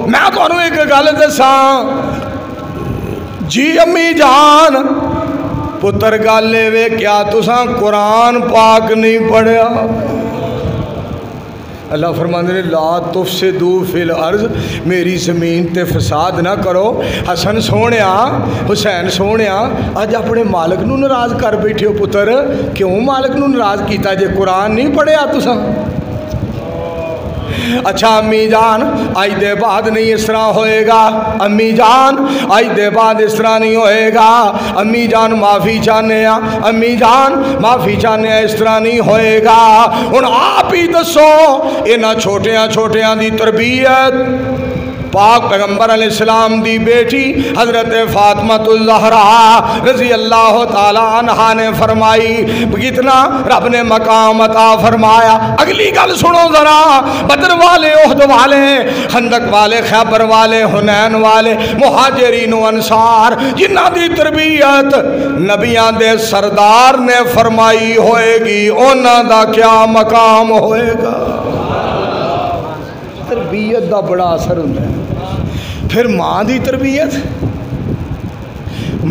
Speaker 2: میں تو انہوں ایک گل دساں جی امی جان پتر گل لے وے کیا تساں قرآن پاک نہیں پڑھیا؟ اللہ فرماندے نے لا تفسدو فی الارض، میری زمین تے فساد نہ کرو۔ حسن سونیا، حسین سونیا، اج اپنے مالک نو ناراض کر بیٹھے ہو پتر، کیوں مالک نو ناراض کیتا جے قرآن نہیں پڑھیا تساں؟ اچھا امی جان آج دے بعد نہیں اس طرح ہوئے گا، امی جان آج دے بعد اس طرح نہیں ہوئے گا، امی جان معافی چاہنے ہیں، امی جان معافی چاہنے ہیں، اس طرح نہیں ہوئے گا۔ ان آپ ہی دسو انہاں چھوٹیاں چھوٹیاں دی تربیت پاک پیغمبر علیہ السلام دی بیٹی حضرت فاطمہ الزہرا رضی اللہ تعالیٰ عنہ نے فرمائی، کتنا رب نے مقام عطا فرمایا۔ اگلی گل سنو ذرا، بدر والے، احد والے، خندق والے، خیبر والے، حنین والے، مہاجرین و انصار جنہ دی تربیت نبیان دے سردار نے فرمائی ہوئے گی، انہاں دا کیا مقام ہوئے گا؟ تربیت دا بڑا اثر ہوتا ہے۔ پھر ماں دی تربیت،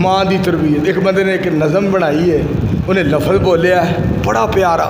Speaker 2: ماں دی تربیت، ایک بندے نے ایک نظم بنائی ہے، انہیں لفظ بولیا ہے بڑا پیارا،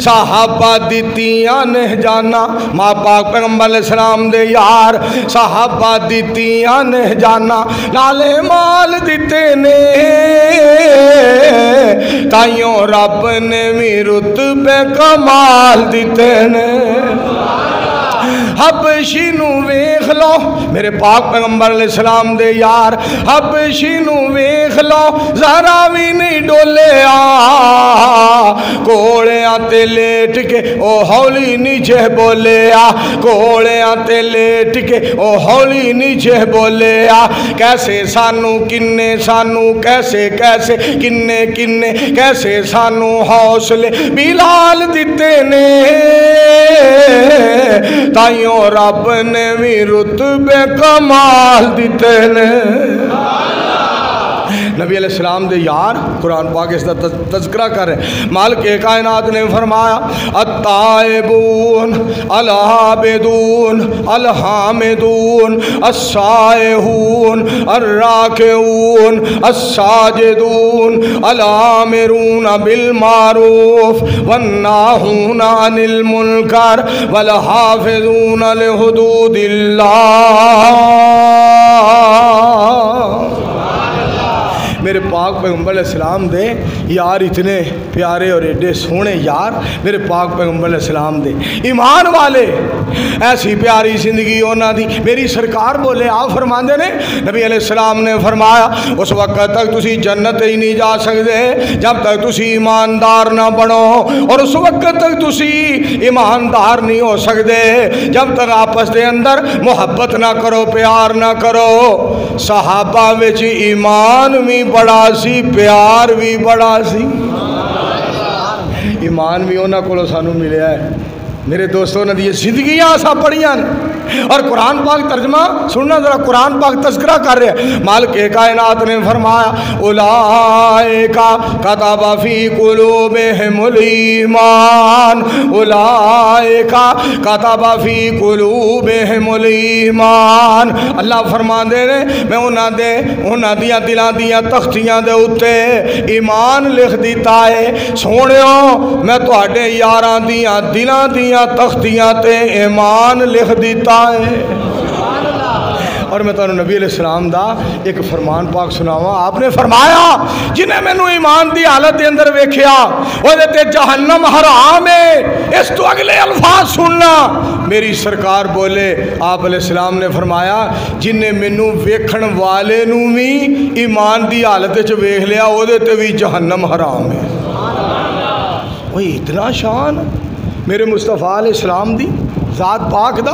Speaker 2: صحابہ دیتیاں نے جانا ماں پاک پیغمبر علیہ السلام دے یار صحابہ دیتیاں نے جانا نالے مال دیتے نے تائیوں رب نے بھی رتبے کمال دیتے نے حبشی نو ویکھ لو میرے پاک پیغمبر علیہ السلام دے یار حبشی نو ویکھ لو ذرا بھی نہیں ڈولیا کوڑیاں تے لیٹ کے او ہولی نیچے بولیا کوڑیاں تے لیٹ کے او ہولی نیچے بولیا کیسے سانو کنے سانو کیسے کیسے کنے کنے کیسے سانو حوصلے بلال دیتے نے تائیوں رب نے بھی رتبے کمال دیتے نے نبی علیہ السلام دے یار قرآن پاک اس کا تذکرہ کر رہے مالک کائنات نے فرمایا التائبون العابدون الحامدون السائحون الراکعون الساجدون الآمرون بالمعروف والناہون عن المنکر والحافظون لحدود اللہ میرے پاک پیغمبر علیہ السلام دے یار اتنے پیارے اور ایڈے سونے یار میرے پاک پیغمبر علیہ السلام دے ایمان والے ایسی پیاری زندگی ہونا دی میری سرکار بولے آپ فرماندے نے نبی علیہ السلام نے فرمایا اس وقت تک تسی جنت ہی نہیں جا سکتے جب تک تسی ایماندار نہ بنو اور اس وقت تک تسی ایماندار نہیں ہو سکتے جب تک آپس دے اندر محبت نہ کرو پیار نہ کرو صحابہ وچ ایمان بھی بڑا سی پیار بھی بڑا سی ایمان بھی انہاں کولوں سانو ملیا ہے میرے دوستوں نے یہ زندگیاں سا پڑھیاں اور قرآن پاک ترجمہ سننا ذرا قرآن پاک تذکرہ کر رہے ہیں مالک کائنات نے فرمایا اولئکا کتب فی قلوبہم الایمان اولئکا کتب فی قلوبہم الایمان اللہ فرمان دے رہے میں انہاں دیاں دلان دیاں تختیاں دے اتے ایمان لکھ دیتا ہے سونیوں میں تو اڈے یاران دیاں دلان دیاں تختیاں تے ایمان لکھ دیتا ہے اور میں تانوں نبی علیہ السلام دا ایک فرمان پاک سناواں آپ نے فرمایا جنہیں میں نو ایمان دی حالت دے اندر ویکھیا وہ تے جہنم حرام ہے اس تو اگلے الفاظ سننا میری سرکار بولے آپ علیہ السلام نے فرمایا جنہیں میں نو ویکھن والے نو بھی ایمان دی حالت وچ ویکھ لیا وہ تے بھی جہنم حرام ہے وہی اتنا شان میرے مصطفیٰ علیہ السلام دی ذات پاک دا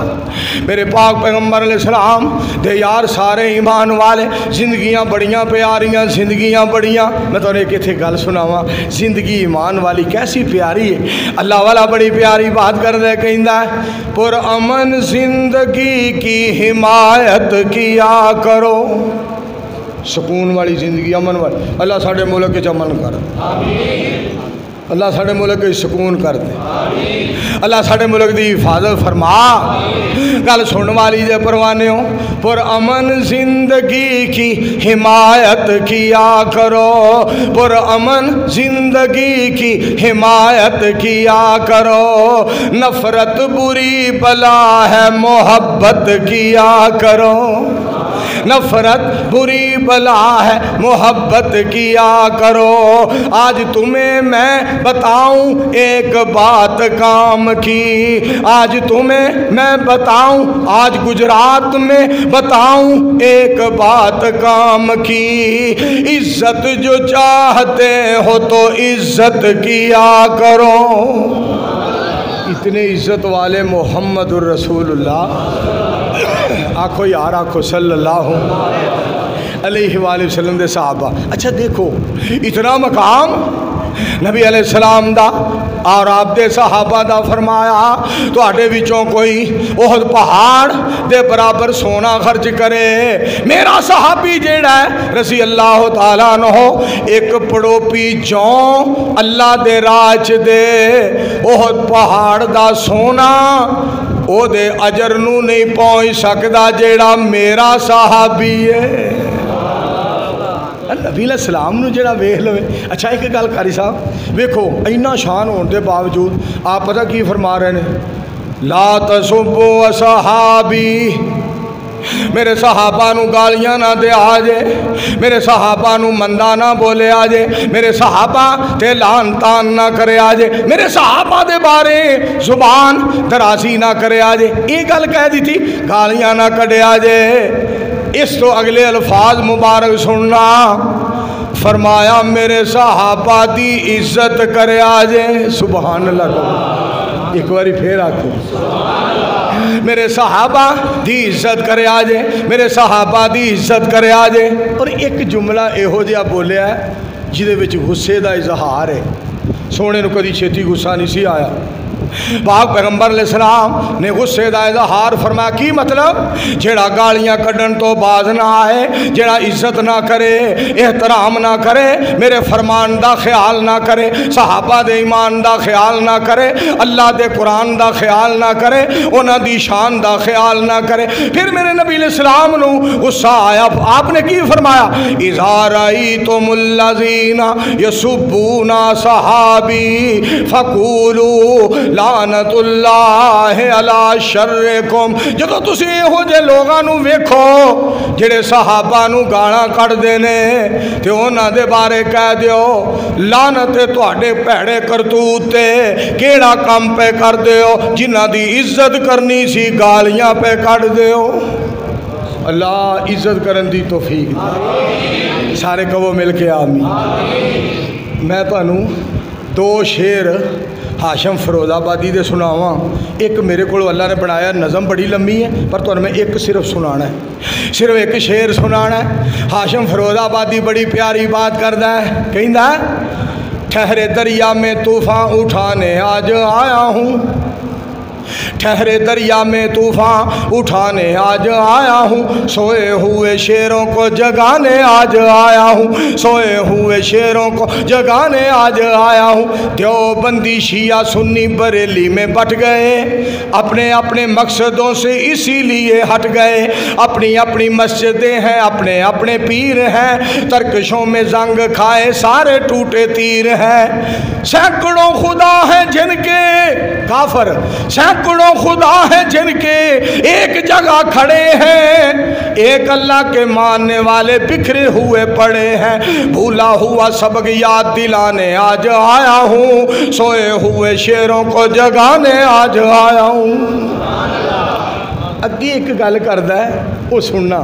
Speaker 2: میرے پاک پیغمبر علیہ السلام دے یار سارے ایمان والے زندگیاں بڑیاں پیاریاں زندگیاں بڑیاں میں تو ایک اتھے گل سناواں زندگی ایمان والی کیسی پیاری ہے اللہ والا بڑی پیاری بات کر دے کہندہ ہے پر امن زندگی کی حمایت کیا کرو سکون والی زندگی امن والی اللہ ساڑھے ملک کے امن کر آمین اللہ ساڑھے ملک کی سکون کر دے اللہ ساڑھے ملک دی حفاظت فرما گل سن والی دے پروانے ہوں پر امن زندگی کی حمایت کیا کرو پر امن زندگی کی حمایت کیا کرو نفرت بری بلا ہے محبت کیا کرو نفرت بری بلا ہے محبت کیا کرو آج تمہیں میں بتاؤں ایک بات کام کی آج تمہیں میں بتاؤں آج گجرات میں بتاؤں ایک بات کام کی عزت جو چاہتے ہو تو عزت کیا کرو اتنے عزت والے محمد الرسول اللہ آنکھو یار آنکھو صلی اللہ علیہ وآلہ وسلم دے صحابہ اچھا دیکھو اتنا مقام نبی علیہ السلام دا اور آپ دے صحابہ دا فرمایا تو آٹے وچوں کوئی احد پہاڑ دے برابر سونا خرچ کرے میرا صحابی جیڑا ہے رضی اللہ تعالیٰ عنہ ایک پڑوپی جون اللہ دے راج دے احد پہاڑ دا سونا او دے اجر نو نہیں پہنچ سکدا جیڑا میرا صحابی ہے نبی علیہ السلام نو جڑا ویکھ لوے. اچھا ایک گل قاری صاحب ویکھو اینا شان ہون دے باوجود آپ پتہ کی فرما رہے ہیں لا تسبوا اصحابی میرے صحابہ نو گالیاں نہ دے آجے میرے صحابہ نو مندہ نہ بولے آجے میرے صحابہ تے لان تان نہ کرے آجے میرے صحابہ دے بارے زبان دراسی نہ کرے آجے. ایک گل کہہ دی تھی گالیاں نہ کڑے آجے. اس تو اگلے الفاظ مبارک سننا فرمایا میرے صحابہ دی عزت کرے آجے. سبحان اللہ. ایک باری پھر آکھو میرے صحابہ دی عزت کرے آجے میرے صحابہ دی عزت کرے آجے. اور ایک جملہ ایہو جہا بولیا ہے جدے وچ غصے دا اظہار ہے. سونے نو کدی چھتی غصہ نہیں سی آیا. پاک پیغمبر علیہ السلام نے غصے دا اظہار فرمایا. کی مطلب جیڑا گالیاں کڈن تو باز نہ آئے جیڑا عزت نہ کرے احترام نہ کرے میرے فرمان دا خیال نہ کرے صحابہ دے ایمان دا خیال نہ کرے اللہ دے قرآن دا خیال نہ کرے انہاں دی شان دا خیال نہ کرے. پھر میرے نبی علیہ السلام نو غصہ آیا. آپ نے کی فرمایا اذا رأیتم الذین یسبون صحابی فقولوا لعنت اللہ علی شرکم. جدو تسی ہو جے لوگاں نو ویکھو جڑے صحابہ نو گالاں کڈ دینے تے انہاں دے بارے کہہ دیو لعنت تواڈے پیڑے کرتوت تے کیڑا کم پہ کر دیو جنہاں دی عزت کرنی سی گالیاں پہ کڈ دیو. اللہ عزت کرن دی توفیق دے. سارے کہو مل کے آمین. میں تانوں دو شعر ہاشم فیروز آبادی دے سناواں. ایک میرے کو اللہ نے بنایا نظم بڑی لمبی ہے پر تو میں ایک صرف سنانا ہے صرف ایک شعر سنانا ہے. ہاشم فیروز آبادی بڑی پیاری بات کردا ہے کہندا ہے ٹھہرے دریا میں طوفان اٹھانے آج آیا ہوں ٹھہرے دریا میں طوفان اٹھانے آج آیا ہوں سوئے ہوئے شیروں کو جگانے آج آیا ہوں سوئے ہوئے شیروں کو جگانے آج آیا ہوں. دیوبندی شیعہ سنی بریلی میں بٹ گئے اپنے اپنے مقصدوں سے اسی لیے ہٹ گئے اپنی اپنی مسجدیں ہیں اپنے اپنے پیر ہیں ترکشوں میں زنگ کھائے سارے ٹوٹے تیر ہیں. سینکڑوں خدا ہیں جن کے کافر سینکڑوں خدا ہیں جن کے ایک جگہ کھڑے ہیں ایک اللہ کے ماننے والے بکھرے ہوئے پڑے ہیں. بھولا ہوا سبق یاد دلانے آج آیا ہوں سوئے ہوئے شیروں کو جگانے آج آیا ہوں. اگے ایک گل کردا ہے وہ سننا.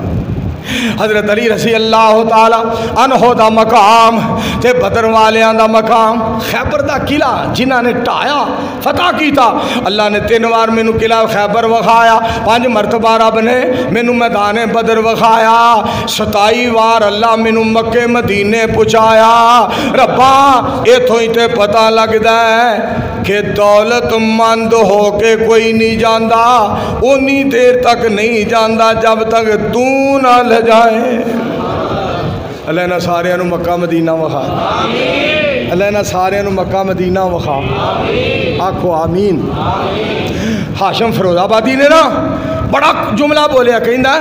Speaker 2: حضرت علی رضی اللہ تعالی عنہ دا مقام تے بدر والیاں دا مقام خیبر دا قلعہ جنہاں نے ٹایا فتح کیتا. اللہ نے 3 بار مینوں قلعہ خیبر وکھایا 5 مرتبہ رب نے مینوں میدان بدر وکھایا 27 بار اللہ مینوں مکے مدینے پہنچایا. ربا ایتھوں ہی تے پتہ لگدا ہے کہ دولت مند ہو کے کوئی نہیں جاندا اونی دیر تک نہیں جاندا جب تک تو نہ لے جائے. اللہ نہ سارے نو مکہ مدینہ وخا اللہ نہ سارے نو مکہ مدینہ وخا آکھو آمین. ہاشم فیروز آبادی نے نا بڑا جملہ بولیا کہندا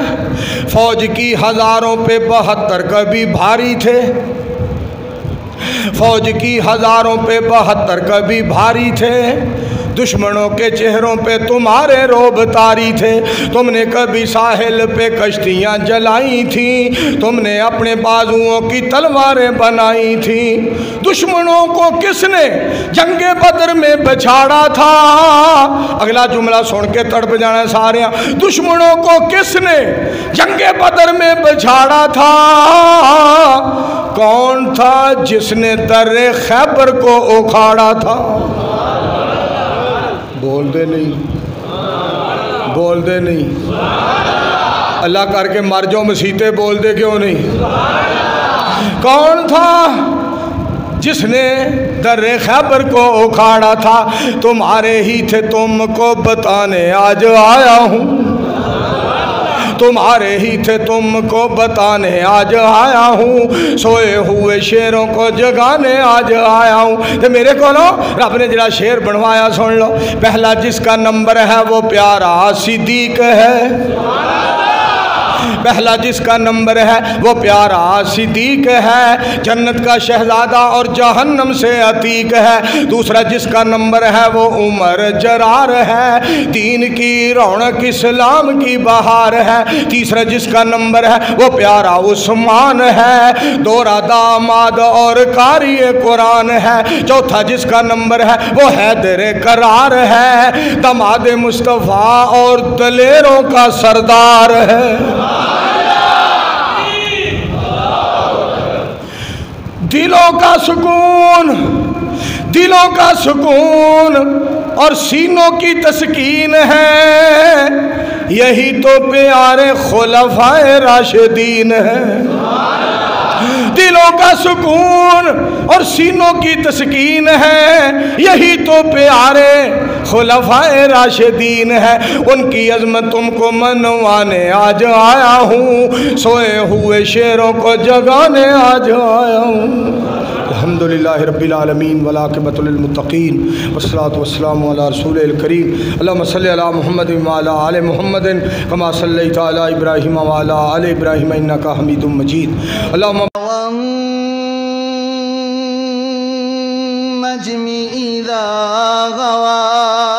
Speaker 2: فوج کی ہزاروں پہ 72 کبھی بھاری تھے فوج کی ہزاروں پہ 72 کبھی بھاری تھے دشمنوں کے چہروں پہ تمہارے روب طاری تھے تم نے کبھی ساحل پہ کشتیاں جلائی تھیں تم نے اپنے بازوؤں کی تلواریں بنائی تھیں دشمنوں کو کس نے جنگ بدر میں بچھاڑا تھا. اگلا جملہ سن کے تڑپ جانا سارے. دشمنوں کو کس نے جنگ بدر میں بچھاڑا تھا کون تھا جس نے در خیبر کو اکھاڑا تھا. بول دے نہیں اللہ کر کے مر جاؤ مسیطے بول دے کیوں نہیں. کون تھا جس نے در خیبر کو اکھاڑا تھا تمہارے ہی تھے تم کو بتانے آج آیا ہوں تمہارے ہی تھے تم کو بتانے آج آیا ہوں سوئے ہوئے شیروں کو جگانے آج آیا ہوں. تو میرے کو رب نے جڑا شعر بنوایا سن لو. پہلا جس کا نمبر ہے وہ پیارا صدیق ہے پہلا جس کا نمبر ہے وہ پیارا صدیق ہے، جنت کا شہزادہ اور جہنم سے عتیق ہے۔ دوسرا جس کا نمبر ہے وہ عمر جرار ہے، دین کی رونق اسلام کی بہار ہے۔ تیسرا جس کا نمبر ہے وہ پیارا عثمان ہے، دورہ داماد اور قاری قرآن ہے۔ چوتھا جس کا نمبر ہے وہ حیدر قرار ہے، داماد مصطفیٰ اور دلیروں کا سردار ہے۔ دلوں کا سکون، دلوں کا سکون اور سینوں کی تسکین ہے، یہی تو پیارے خلفائے راشدین ہیں۔ دلوں کا سکون اور سینوں کی تسکین ہے، یہی تو پیارے خلفائے راشدین ہے۔ ان کی عظمت تم کو منوانے آج آیا ہوں، سوئے ہوئے شیروں کو جگانے آج آیا ہوں۔ الحمدللہ رب العالمین والعاقبۃ للمتقین والصلاۃ والسلام علی رسول الکریم۔ اللہم صلی علی محمد وعلی آل محمد کما صلیت علی ابراہیم وعلی آل ابراہیم انک حمید مجید۔ اللہم
Speaker 1: والنجم إذا غوى